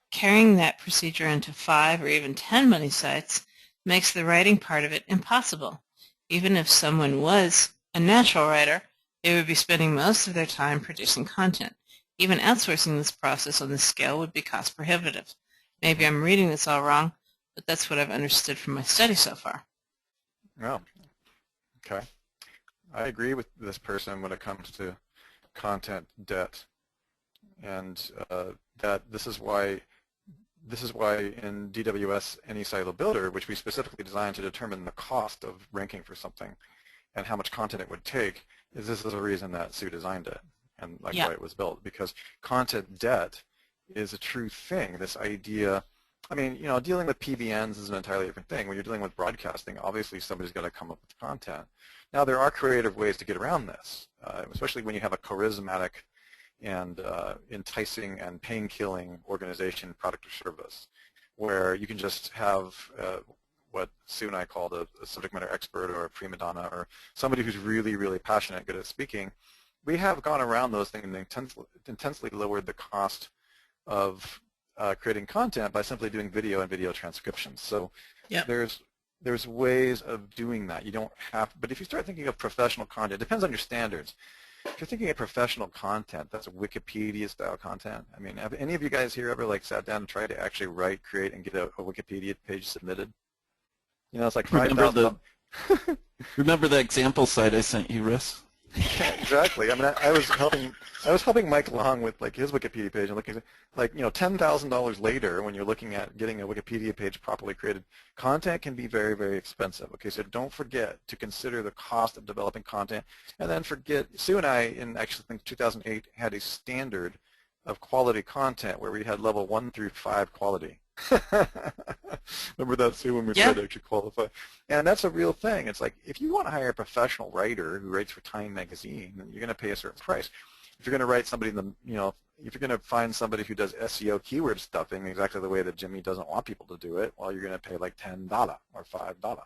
Carrying that procedure into 5 or even 10 money sites makes the writing part of it impossible. Even if someone was a natural writer, they would be spending most of their time producing content. Even outsourcing this process on this scale would be cost prohibitive. Maybe I'm reading this all wrong, but that's what I've understood from my study so far. Oh, okay. I agree with this person when it comes to content debt, and that this is why in DWS Any Silo Builder, which we specifically designed to determine the cost of ranking for something and how much content it would take, this is the reason that Sue designed it and why it was built, because content debt is a true thing. This idea, I mean, you know, dealing with PBNs is an entirely different thing. When you're dealing with broadcasting, obviously somebody's got to come up with content. Now, there are creative ways to get around this, especially when you have a charismatic and enticing and pain-killing organization, product, or service, where you can just have what Sue and I called a subject matter expert or a prima donna or somebody who's really, really passionate, good at speaking. We have gone around those things and intensely lowered the cost of creating content by simply doing video and video transcriptions. So Yep. there's ways of doing that. You don't have, but if you start thinking of professional content, it depends on your standards. If you're thinking of professional content, that's Wikipedia style content. I mean, have any of you guys here ever like sat down and tried to actually write, create, and get a Wikipedia page submitted? You know, it's like 5,000. Remember the example site I sent you, Russ? Yeah, exactly. I mean, I was helping Mike along with like his Wikipedia page and looking at, like, you know, $10,000 later when you're looking at getting a Wikipedia page properly created, content can be very, very expensive. Okay, so don't forget to consider the cost of developing content, and then Sue and I in actually I think 2008 had a standard of quality content where we had level 1 through 5 quality. Remember that, Sue, when we tried to actually qualify? And that's a real thing. It's like, if you want to hire a professional writer who writes for Time magazine, then you're going to pay a certain price. If you're going to write somebody, you know, if you're going to find somebody who does SEO keyword stuffing exactly the way that Jimmy doesn't want people to do it, well, you're going to pay like $10 or $5,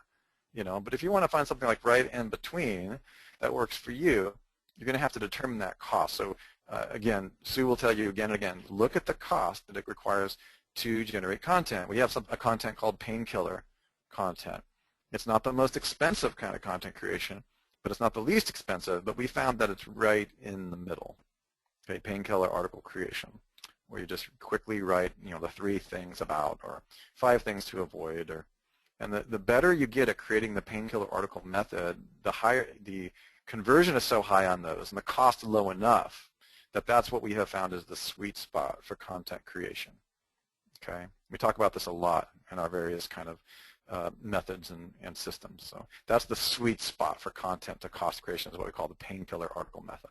you know. But if you want to find something like right in between that works for you, you're going to have to determine that cost. So again, Sue will tell you again and again, look at the cost that it requires to generate content. We have a content called painkiller content. It's not the most expensive kind of content creation, but it's not the least expensive, but we found that it's right in the middle. Okay, painkiller article creation, where you just quickly write, you know, the 3 things about or 5 things to avoid, and the better you get at creating the painkiller article method, the higher the conversion is so high on those and the cost low enough that that's what we have found is the sweet spot for content creation. Okay, we talk about this a lot in our various kind of methods and systems. So that's the sweet spot for content to cost creation is what we call the painkiller article method.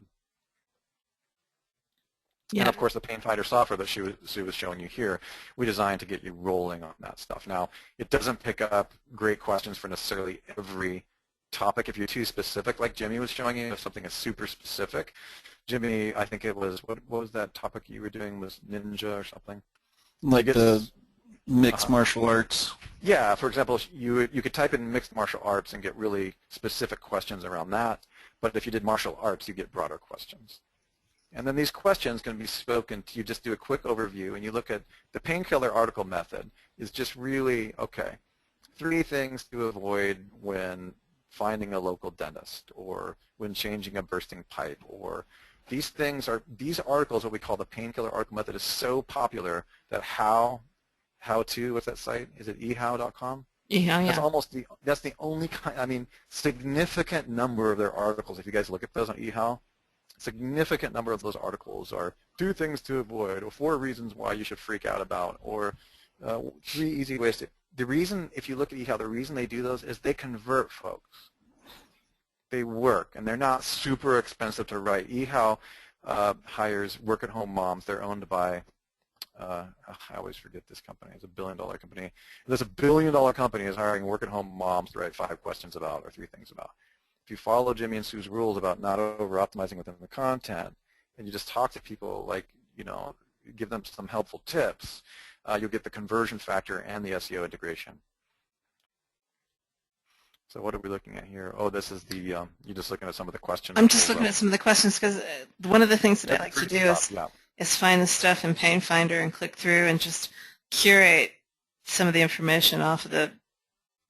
Yeah. And of course the Painfinder software that Sue was showing you here, we designed to get you rolling on that stuff. Now, it doesn't pick up great questions for necessarily every topic. If you're too specific, like Jimmy was showing you, if something is super specific, Jimmy, I think it was, what was that topic you were doing, was ninja or something? Like the mixed martial arts. Yeah, for example, you could type in mixed martial arts and get really specific questions around that, but if you did martial arts, you get broader questions. And then these questions can be spoken to, you just do a quick overview and you look at the painkiller article method is just really, okay, 3 things to avoid when finding a local dentist or when changing a bursting pipe, or these articles, what we call the painkiller article method, is so popular that how to, what's that site? Is it ehow.com? Ehow, yeah. That's the only kind, I mean, significant number of their articles, if you guys look at those on ehow, significant number of those articles are 2 things to avoid, or 4 reasons why you should freak out about, or 3 easy ways to, the reason, if you look at ehow, the reason they do those is they convert folks. They work, and they're not super expensive to write. eHow hires work-at-home moms. They're owned by, I always forget this company. It's a $1 billion company. This $1 billion company is hiring work-at-home moms to write 5 questions about or 3 things about. If you follow Jimmy and Sue's rules about not over-optimizing within the content, and you just talk to people, like, you know, give them some helpful tips, you'll get the conversion factor and the SEO integration. So what are we looking at here? Oh, this is the, you're just looking at some of the questions. I'm just looking at some of the questions because one of the things that I like to do is find the stuff in Painfinder and click through and just curate some of the information off of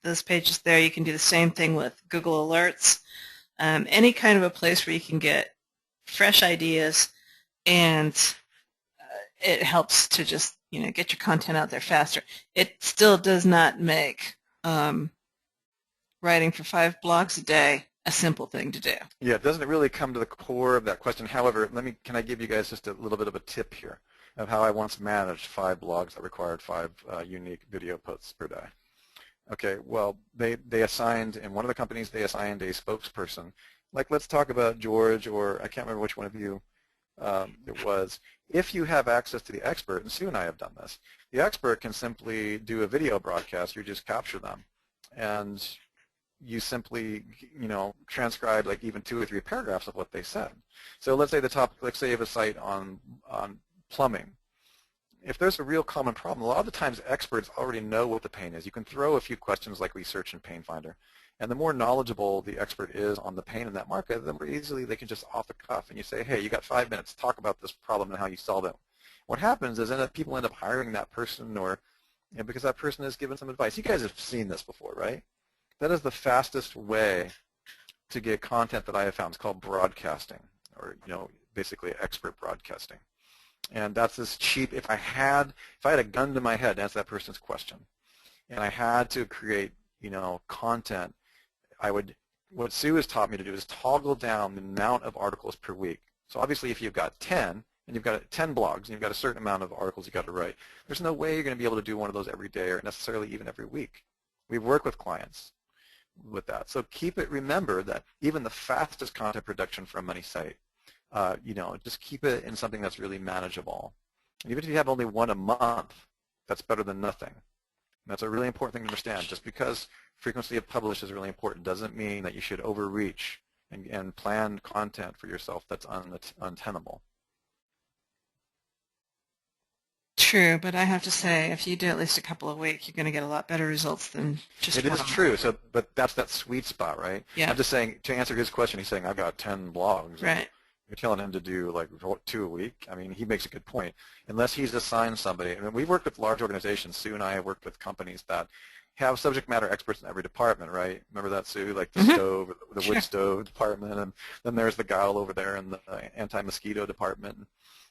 those pages there. You can do the same thing with Google Alerts. Any kind of a place where you can get fresh ideas, and it helps to just, you know, get your content out there faster. It still does not make writing for 5 blogs a day a simple thing to do. Yeah, it doesn't really come to the core of that question. However, can I give you guys just a little bit of a tip here of how I once managed 5 blogs that required 5 unique video posts per day. Okay, well, they assigned, in one of the companies, they assigned a spokesperson. Like, let's talk about George, or I can't remember which one of you it was, if you have access to the expert, and Sue and I have done this, the expert can simply do a video broadcast. You just capture them, and you simply, transcribe like even 2 or 3 paragraphs of what they said. So let's say let's say you have a site on plumbing. If there's a real common problem, a lot of the times experts already know what the pain is. You can throw a few questions like research in Pain Finder, and the more knowledgeable the expert is on the pain in that market, the more easily they can just off the cuff, and you say, hey, you got 5 minutes, talk about this problem and how you solve it. What happens is people end up hiring that person, or because that person has given some advice. You guys have seen this before, right? That is the fastest way to get content that I have found. It's called broadcasting, or basically expert broadcasting. And that's as cheap. If I had a gun to my head to answer that person's question, and I had to create content, what Sue has taught me to do is toggle down the amount of articles per week. So obviously if you've got 10, and you've got 10 blogs, and you've got a certain amount of articles you've got to write, there's no way you're going to be able to do one of those every day or necessarily even every week. We've worked with clients with that. So remember that even the fastest content production for a money site, just keep it in something that's really manageable. And even if you have only one a month, that's better than nothing. And that's a really important thing to understand. Just because frequency of publish is really important doesn't mean that you should overreach and plan content for yourself that's untenable. True, but I have to say, if you do at least a couple a week, you're going to get a lot better results than just one. It is true. So, but that's that sweet spot, right? Yeah. I'm just saying, to answer his question, he's saying, I've got 10 blogs. Right. You're telling him to do like 2 a week. I mean, he makes a good point. Unless he's assigned somebody. I mean, we've worked with large organizations. Sue and I have worked with companies that have subject matter experts in every department, right? Remember that, Sue? Like the stove, the wood stove department, and then there's the gal over there in the anti-mosquito department.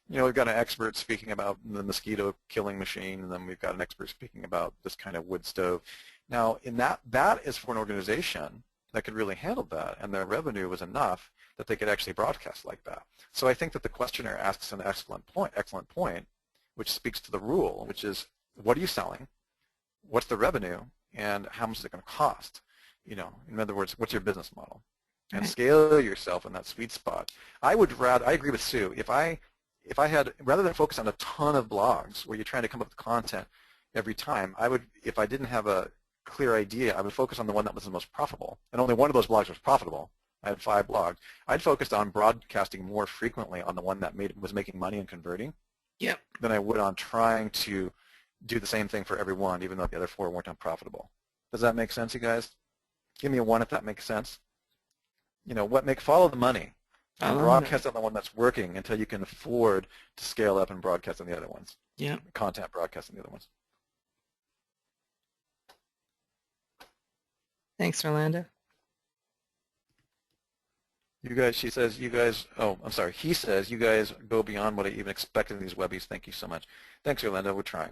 We've got an expert speaking about the mosquito killing machine, and then we've got an expert speaking about this kind of wood stove. Now, in that is for an organization that could really handle that, and their revenue was enough that they could actually broadcast like that. So I think that the questioner asks an excellent point, which speaks to the rule, which is, what are you selling? What's the revenue? And how much is it going to cost? In other words, what's your business model? And scale yourself in that sweet spot. I agree with Sue. If I had, rather than focus on a ton of blogs where you're trying to come up with content every time, if I didn't have a clear idea, I would focus on the one that was the most profitable. And only one of those blogs was profitable. I had 5 blogs. I'd focused on broadcasting more frequently on the one that was making money and converting than I would on trying to do the same thing for every one, even though the other 4 weren't unprofitable. Does that make sense, you guys? Give me a 1 if that makes sense. Follow the money. And broadcast on the one that's working until you can afford to scale up and broadcast on the other ones. Yeah. Content broadcast on the other ones. Thanks, Orlando. He says, you guys go beyond what I even expected in these webbies. Thank you so much. Thanks, Orlando. We're trying.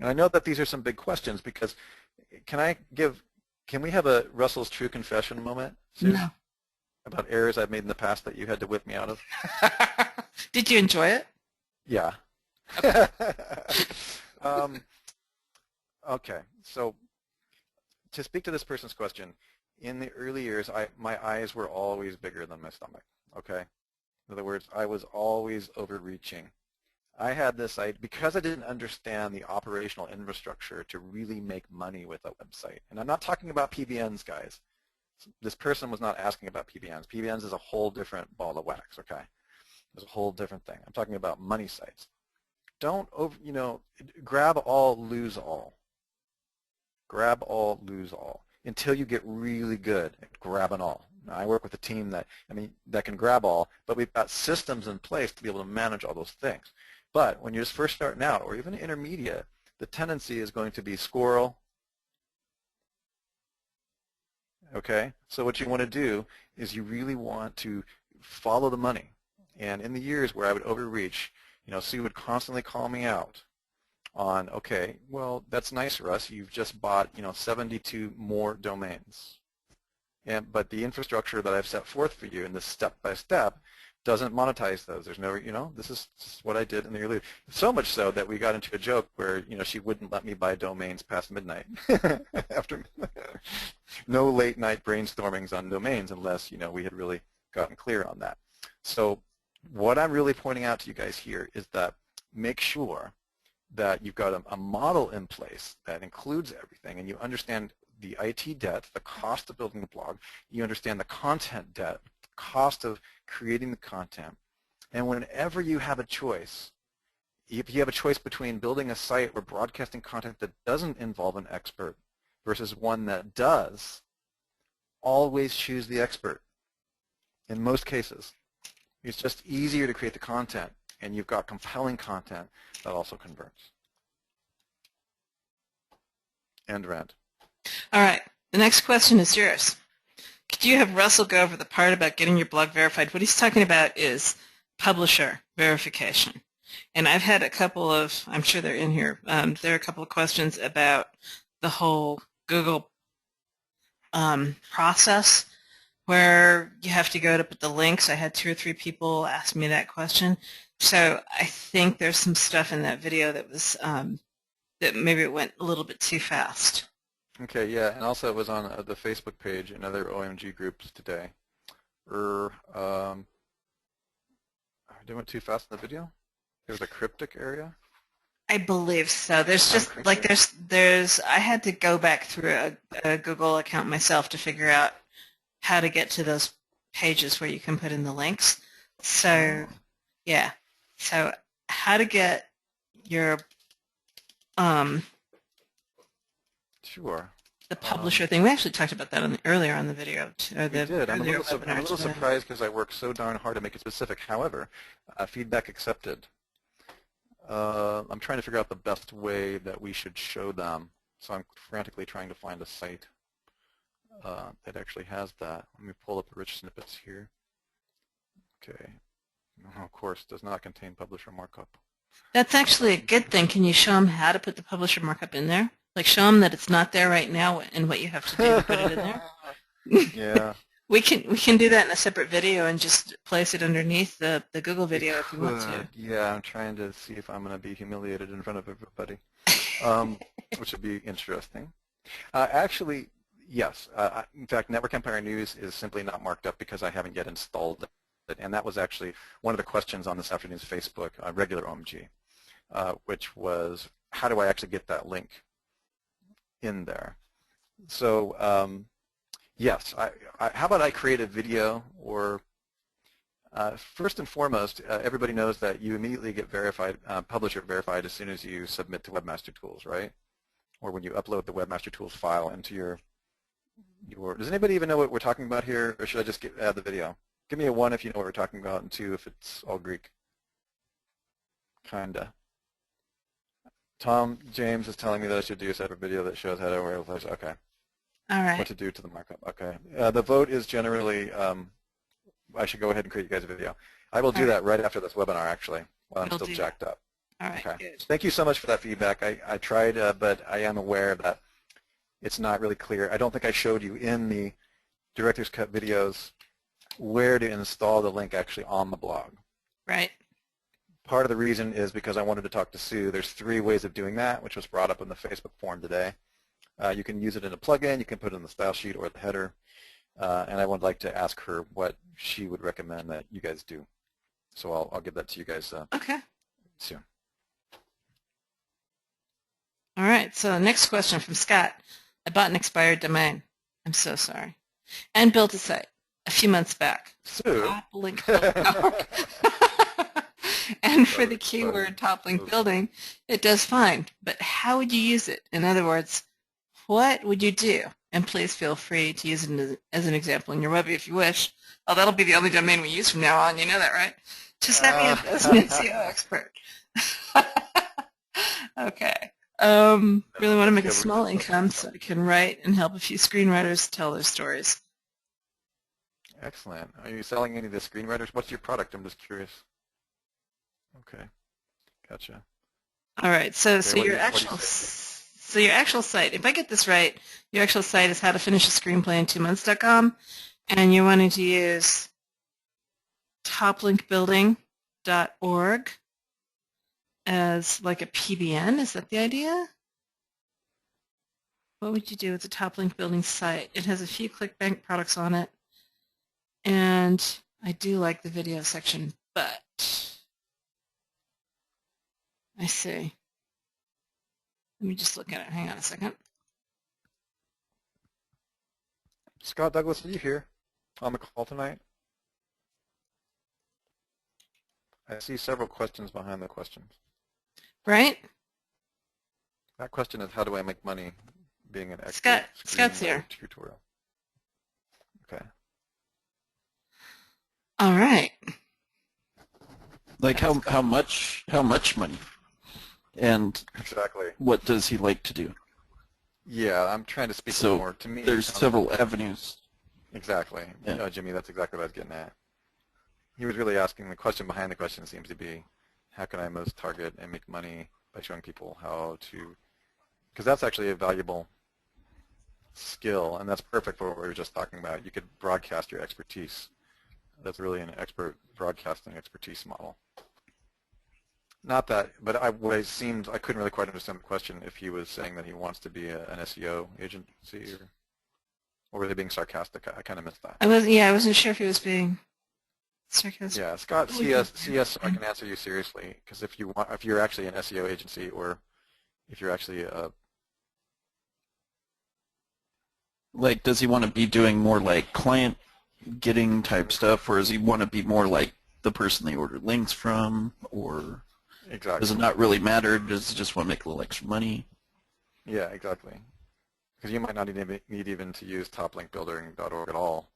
And I know that these are some big questions because can we have a Russell's True Confession moment, Sue? No. About errors I've made in the past that you had to whip me out of? Did you enjoy it? Yeah. Okay, so to speak to this person's question, in the early years, my eyes were always bigger than my stomach, okay? In other words, I was always overreaching. I had this, because I didn't understand the operational infrastructure to really make money with a website, and I'm not talking about PBNs, guys. This person was not asking about PBNs. PBNs is a whole different ball of wax, okay? It's a whole different thing. I'm talking about money sites. Don't grab all, lose all. Grab all, lose all until you get really good at grabbing all. Now, I work with a team that can grab all, but we've got systems in place to be able to manage all those things. But when you're just first starting out, or even intermediate, the tendency is going to be squirrel. Okay, so what you want to do is you really want to follow the money. And in the years where I would overreach, Sue would constantly call me out on, okay, well, that's nice, Russ. You've just bought, 72 more domains. But the infrastructure that I've set forth for you in this step-by-step doesn't monetize those. There's no, this is what I did in the early, so much so that we got into a joke where, she wouldn't let me buy domains past midnight. After no late night brainstormings on domains unless, we had really gotten clear on that. So What I'm really pointing out to you guys here is that make sure that you've got a model in place that includes everything, and you understand the IT debt, the cost of building the blog, you understand the content debt, the cost of creating the content, and whenever you have a choice, if you have a choice between building a site or broadcasting content that doesn't involve an expert versus one that does, always choose the expert in most cases. It's just easier to create the content, and you've got compelling content that also converts. End rant. All right, the next question is yours. Could you have Russell go over the part about getting your blog verified? What he's talking about is publisher verification. And I've had a couple of, I'm sure they're in here, there are a couple of questions about the whole Google process where you have to go to put the links. I had 2 or 3 people ask me that question. So I think there's some stuff in that video that was, that maybe it went a little bit too fast. Okay, yeah, and also it was on the Facebook page and other OMG groups today. Did it went too fast in the video? There was a cryptic area? I believe so. There's just like I had to go back through a Google account myself to figure out how to get to those pages where you can put in the links. So yeah. So how to get your Sure. The publisher thing. We actually talked about that earlier on the video. We did. I'm a little surprised because I worked so darn hard to make it specific. However, feedback accepted. I'm trying to figure out the best way that we should show them. So I'm frantically trying to find a site that actually has that. Let me pull up the rich snippets here. Okay. Oh, of course, does not contain publisher markup. That's actually a good thing. Can you show them how to put the publisher markup in there? Like show them that it's not there right now and what you have to do to put it in there? Yeah. We can do that in a separate video and just place it underneath the Google video if you want to. Yeah, I'm trying to see if I'm going to be humiliated in front of everybody, which would be interesting. Actually, yes. In fact, Network Empire News is simply not marked up because I haven't yet installed it, and that was actually one of the questions on this afternoon's Facebook, regular OMG, which was, how do I actually get that link in there? So yes, how about I create a video, or first and foremost, everybody knows that you immediately get verified, publisher verified as soon as you submit to Webmaster Tools, right? Or when you upload the Webmaster Tools file into your does anybody even know what we're talking about here, or should I just add the video? Give me a 1 if you know what we're talking about, and 2 if it's all Greek. Kinda. Tom James is telling me that I should do a separate video that shows how to wear those. Okay. All right. What to do to the markup. Okay. The vote is generally, I should go ahead and create you guys a video. I will do that right after this webinar, actually, while I'm still jacked up. All right, okay. Good. Thank you so much for that feedback. I tried, but I am aware that it's not really clear. I don't think I showed you in the Director's Cut videos where to install the link actually on the blog. Right. Part of the reason is because I wanted to talk to Sue. There's 3 ways of doing that, which was brought up in the Facebook forum today. You can use it in a plugin, you can put it in the style sheet or the header, and I would like to ask her what she would recommend that you guys do. So I'll give that to you guys soon. All right, so next question from Scott. I bought an expired domain. I'm so sorry. And built a site a few months back. Sue? Top link and for the keyword top link building, it does fine. But how would you use it? In other words, what would you do? And please feel free to use it as an example in your webby if you wish. Oh, that'll be the only domain we use from now on. You know that, right? To set me up as an SEO expert. Okay. Really want to make a small income so I can write and help a few screenwriters tell their stories. Excellent. Are you selling any of the screenwriters? What's your product? I'm just curious. Okay. Gotcha. All right. So your actual site, if I get this right, your actual site is how to finish a screenplay in 2months.com, and you're wanting to use toplinkbuilding.org as like a PBN. Is that the idea? What would you do with the top link building site? It has a few ClickBank products on it, and I do like the video section but I see. Let me just look at it. Hang on a second. Scott Douglas, are you here on the call tonight? I see several questions behind the questions. Right? That question is, how do I make money being an expert Scott's here. tutorial? Okay. All right. Like how much money? And exactly. What does he like to do? Yeah, I'm trying to speak So more to me. There's several avenues. Exactly. Yeah. Jimmy, that's exactly what I was getting at. He was really asking, the question behind the question seems to be, how can I most target and make money by showing people how to, because that's actually a valuable skill, and that's perfect for what we were just talking about. You could broadcast your expertise. That's really an expert broadcasting expertise model. Not that, but I couldn't really quite understand the question if he was saying that he wants to be an SEO agency, or were they being sarcastic? I kind of missed that. I wasn't sure if he was being sarcastic. Yeah, Scott, CS, so I can answer you seriously, because if you're actually an SEO agency, or if you're actually like, does he want to be doing more like client getting type stuff, or does he want to be more like the person they order links from, or exactly. Does it not really matter? Does he just want to make a little extra money? Yeah, exactly. Because you might not need even to use toplinkbuilding.org at all.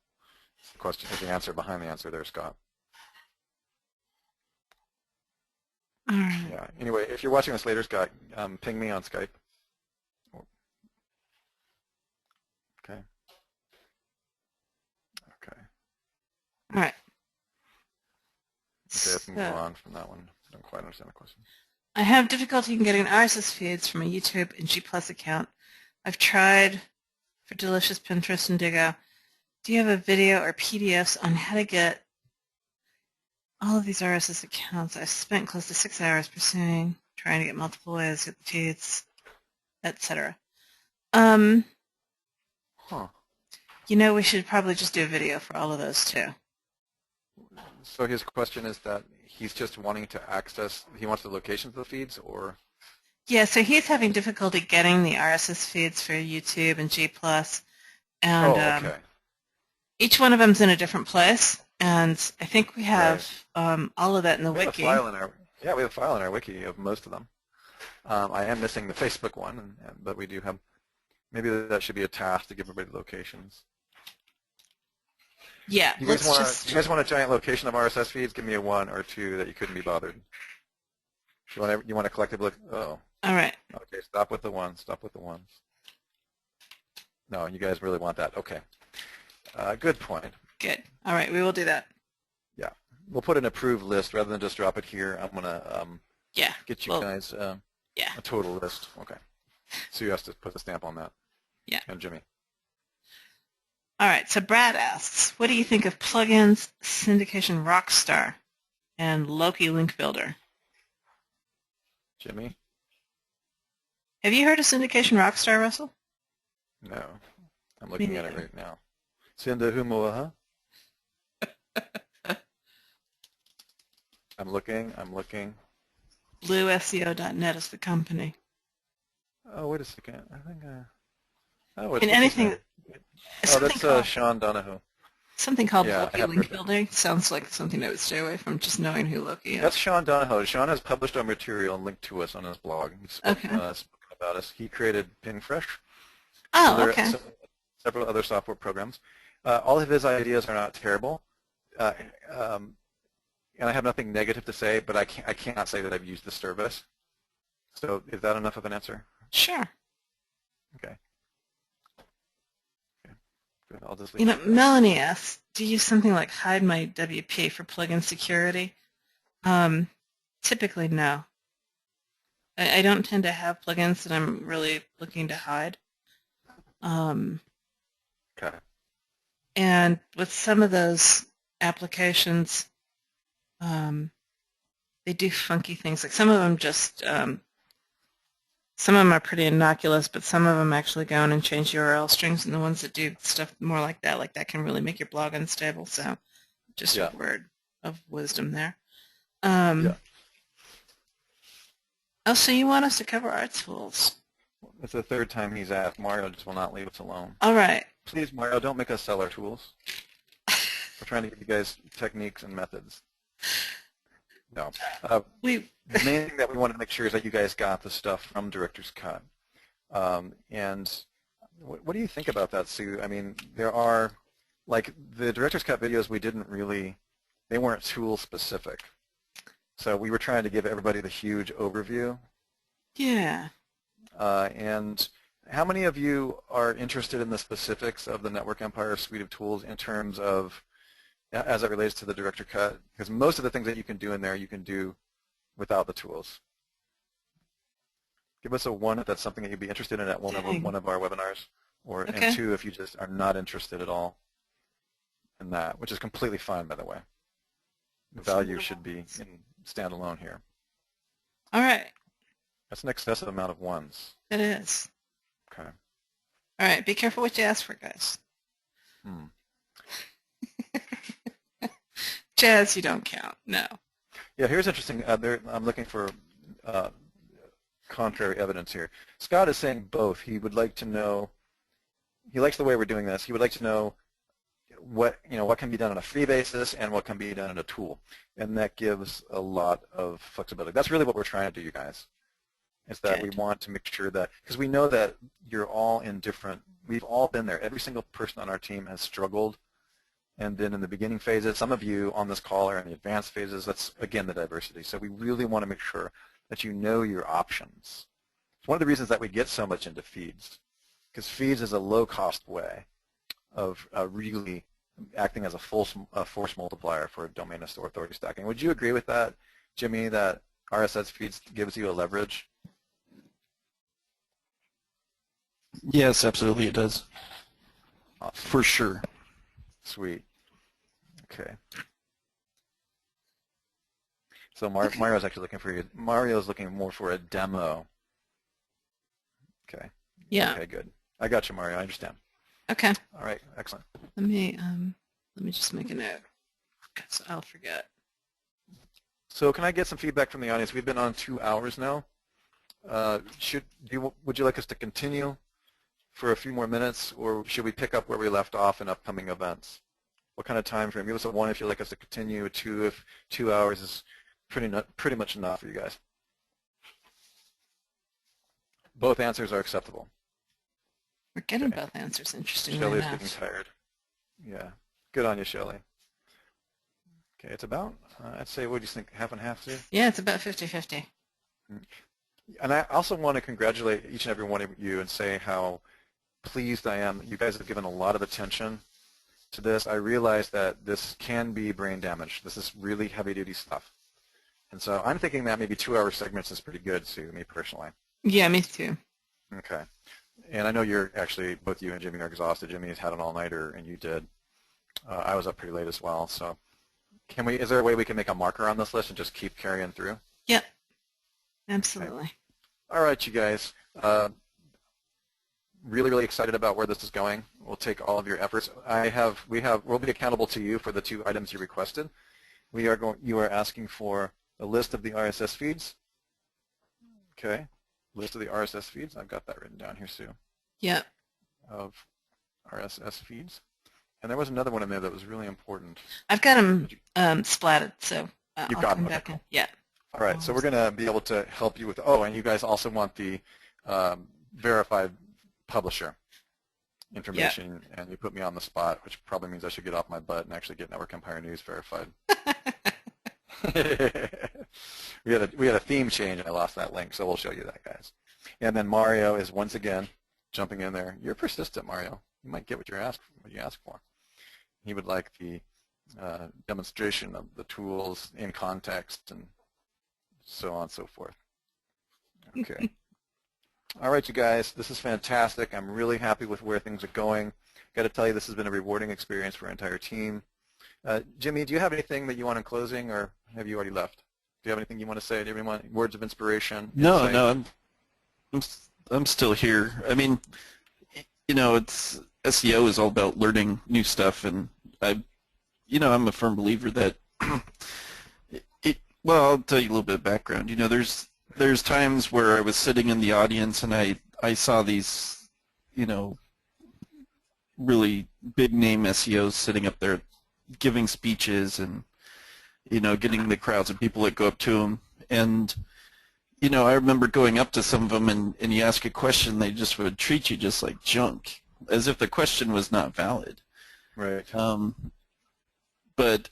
The question is the answer behind the answer there, Scott. All right. Yeah. Anyway, if you're watching this later, Scott, ping me on Skype. Okay. Okay. All right. Okay, let's move on from that one. I don't quite understand the question. I have difficulty in getting RSS feeds from a YouTube and G+ account. I've tried for Delicious Pinterest and Digo. Do you have a video or PDFs on how to get all of these RSS accounts? I've spent close to 6 hours pursuing, trying to get multiple ways, get the feeds, etc. You know, we should probably just do a video for all of those too. So his question is that he's just wanting to access, he wants the locations of the feeds, or? Yeah, so he's having difficulty getting the RSS feeds for YouTube and G+. And okay. Each one of them's in a different place, and I think we have all of that in the wiki. We have a file in our wiki of most of them. I am missing the Facebook one, but we do have, maybe that should be a task to give everybody locations. Yeah, you guys want a giant location of RSS feeds? Give me a 1 or 2 that you couldn't be bothered. You want a collective look? Oh. All right. Okay, stop with the ones. Stop with the ones. No, you guys really want that. Okay. Good point. Good. All right, we will do that. Yeah. We'll put an approved list rather than just drop it here. I'm going to get you guys a total list. Okay. So you have to put a stamp on that. Yeah. And Jimmy. All right, so Brad asks, what do you think of plugins, Syndication Rockstar, and Loki Link Builder? Jimmy? Have you heard of Syndication Rockstar, Russell? No. I'm looking at it right now. Synda I'm looking. BlueSEO.net is the company. Oh, wait a second. I think that's Sean Donahoe. Something called Loki Link Building. Sounds like something I would stay away from, just knowing who Loki is. That's Sean Donahoe. Sean has published our material and linked to us on his blog. He's spoken about us. He created PingFresh. Oh, okay. Several other software programs. All of his ideas are not terrible. And I have nothing negative to say, but I cannot say that I've used the service. So is that enough of an answer? Sure. Okay. Good. I'll just leave it. Melanie asks, do you use something like Hide My WP for plugin security? Typically, no. I don't tend to have plugins that I'm really looking to hide. Okay. And with some of those applications, they do funky things. Like some of them just, some of them are pretty innocuous, but some of them actually go in and change URL strings, and the ones that do stuff more like that can really make your blog unstable. So just a word of wisdom there. Yeah. Oh, so you want us to cover our tools? It's the third time he's asked. Mario just will not leave us alone. All right. Please, Mario, don't make us sell our tools. We're trying to give you guys techniques and methods. No. The main thing that we wanted to make sure is that you guys got the stuff from Director's Cut. And what do you think about that, Sue? I mean, there are, like, the Director's Cut videos we didn't really, they weren't tool specific. So we were trying to give everybody the huge overview. Yeah. And how many of you are interested in the specifics of the Network Empire suite of tools in terms of, as it relates to the Director Cut? Because most of the things that you can do in there, you can do without the tools. Give us a 1 if that's something that you'd be interested in at one of our webinars, or and 2 if you just are not interested at all in that, which is completely fine, by the way. The value should be in standalone here. All right. That's an excessive amount of 1s. It is. Okay. All right. Be careful what you ask for, guys. Jazz, you don't count. No. Yeah, here's interesting. I'm looking for contrary evidence here. Scott is saying both. He would like to know, he likes the way we're doing this. He would like to know what can be done on a free basis and what can be done in a tool. And that gives a lot of flexibility. That's really what we're trying to do, you guys, is that we want to make sure that, because we know that you're all in different, we've all been there. Every single person on our team has struggled and been in the beginning phases. Some of you on this call are in the advanced phases. That's, again, the diversity. So we really want to make sure that you know your options. It's one of the reasons that we get so much into feeds, because feeds is a low-cost way of really acting as a force multiplier for domain authority stacking. Would you agree with that, Jimmy, that RSS feeds gives you a leverage? Yes, absolutely it does. Awesome. For sure. Sweet. Okay. So Mario's actually looking for you. Mario's looking more for a demo. Okay. Yeah. Okay, good. I got you, Mario. I understand. Okay. All right. Excellent. Let me just make a note, because I'll forget. So can I get some feedback from the audience? We've been on 2 hours now. Would you like us to continue for a few more minutes, or should we pick up where we left off in upcoming events? What kind of time frame? Give us a 1 if you'd like us to continue, a 2 if 2 hours is pretty much enough for you guys. Both answers are acceptable. We're getting both answers, interestingly Shelley's enough. getting tired. Yeah. Good on you, Shelley. Okay, it's about, I'd say, what do you think, half and half, Sue? Yeah, it's about 50-50. And I also want to congratulate each and every one of you and say how pleased I am. You guys have given a lot of attention to this. I realize that this can be brain damage. This is really heavy-duty stuff. And so I'm thinking that maybe 2-hour segments is pretty good, Sue, me personally. Yeah, me too. Okay. And I know you're actually, both you and Jimmy are exhausted. Jimmy has had an all-nighter, and you did. I was up pretty late as well. So is there a way we can make a marker on this list and just keep carrying through? Yep. Absolutely. Okay. All right, you guys. Really, really excited about where this is going. We'll take all of your efforts. We'll be accountable to you for the 2 items you requested. You are asking for a list of the RSS feeds. Okay. List of the RSS feeds. I've got that written down here, Sue. Yep. Of RSS feeds. And there was another one in there that was really important. I've got them splatted, so I'll got come them. back in. Yeah. All right, so we're going to be able to help you with, and you guys also want the verified publisher information, and you put me on the spot, which probably means I should get off my butt and actually get Network Empire News verified. we had a theme change, and I lost that link, so we'll show you that, guys. And then Mario is once again jumping in there. You're persistent, Mario. You might get what you ask for. He would like the demonstration of the tools in context and so on and so forth. Okay. All right, you guys, this is fantastic. I'm really happy with where things are going. Got to tell you, this has been a rewarding experience for our entire team. Jimmy, do you have anything that you want in closing, or have you already left? Do you have anything you want to say to everyone? Words of inspiration? No, I'm still here. I mean, it's SEO is all about learning new stuff, and I'm a firm believer that Well, I'll tell you a little bit of background. You know, there's times where I was sitting in the audience and I saw these, you know, really big name SEOs sitting up there giving speeches and, you know, getting the crowds of people that go up to them. And, you know, I remember going up to some of them and you ask a question, they just would treat you just like junk, as if the question was not valid. Right. But,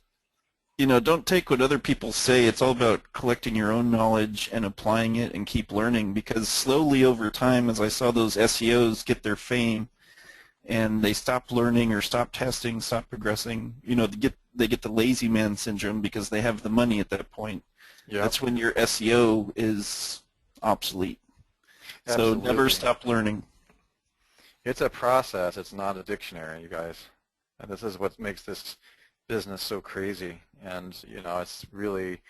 you know, don't take what other people say. It's all about collecting your own knowledge and applying it and keep learning, because slowly over time, as I saw those SEOs get their fame and they stop learning or stop testing, stop progressing, you know, they get the lazy man syndrome because they have the money at that point. Yep. That's when your SEO is obsolete. Absolutely. So never stop learning. It's a process. It's not a dictionary, you guys. And this is what makes this business so crazy. And, you know, it's really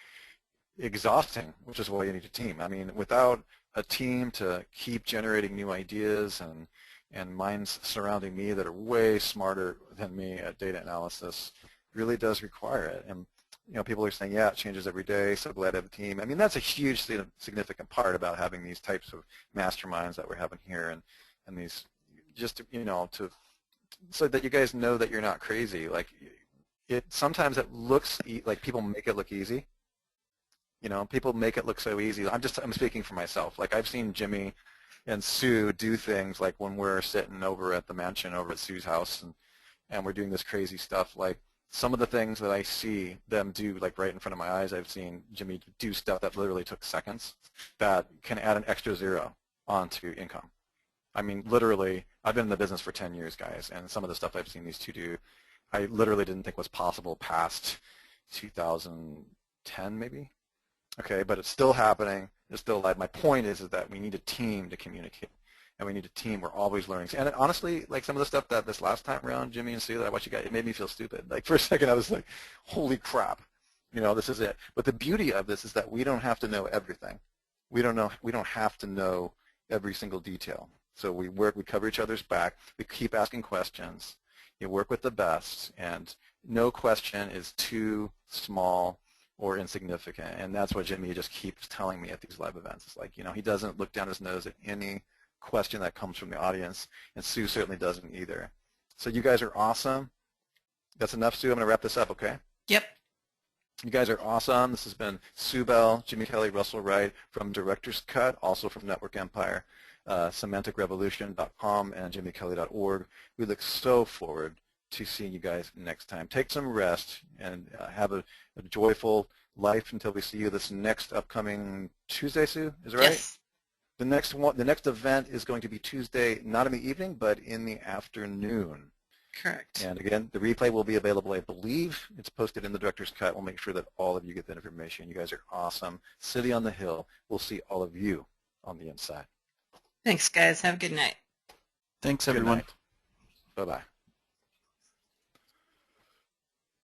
exhausting, which is why you need a team. I mean, without a team to keep generating new ideas and minds surrounding me that are way smarter than me at data analysis, really does require it. And, you know, people are saying, yeah, it changes every day, so glad to have a team. I mean, that's a huge significant part about having these types of masterminds that we're having here, and these, just to, you know, so that you guys know that you're not crazy. Like, sometimes it looks like people make it look easy. You know, people make it look so easy. I'm speaking for myself. Like, I've seen Jimmy and Sue do things like when we're sitting over at the mansion over at Sue's house and we're doing this crazy stuff. Like, some of the things that I see them do, like right in front of my eyes, I've seen Jimmy do stuff that literally took seconds that can add an extra zero onto income. I mean, literally, I've been in the business for 10 years, guys, and some of the stuff I've seen these two do, I literally didn't think was possible past 2010, maybe. Okay, but it's still happening. It's still alive. My point is that we need a team to communicate, and we need a team. We're always learning. And honestly, like some of the stuff that this last time around, Jimmy and Sue, that I watched you guys, it made me feel stupid. Like for a second, I was like, holy crap, you know, this is it. But the beauty of this is that we don't have to know everything. We don't have to know every single detail. So we cover each other's back. We keep asking questions. You work with the best, and no question is too small or insignificant, and that's what Jimmy just keeps telling me at these live events. It's like, you know, he doesn't look down his nose at any question that comes from the audience, and Sue certainly doesn't either. So you guys are awesome. That's enough, Sue. I'm going to wrap this up, okay? Yep. You guys are awesome. This has been Sue Bell, Jimmy Kelley, Russell Wright from Director's Cut, also from Network Empire, semanticrevolution.com, and jimmykelley.org. We look so forward to seeing you guys next time. Take some rest and have a joyful life until we see you this next upcoming Tuesday, Sue, is it right? Yes. The next event is going to be Tuesday, not in the evening, but in the afternoon. Correct. And again, the replay will be available, I believe. It's posted in the Director's Cut. We'll make sure that all of you get that information. You guys are awesome. City on the Hill. We'll see all of you on the inside. Thanks, guys. Have a good night. Thanks, everyone. Good night. Bye-bye.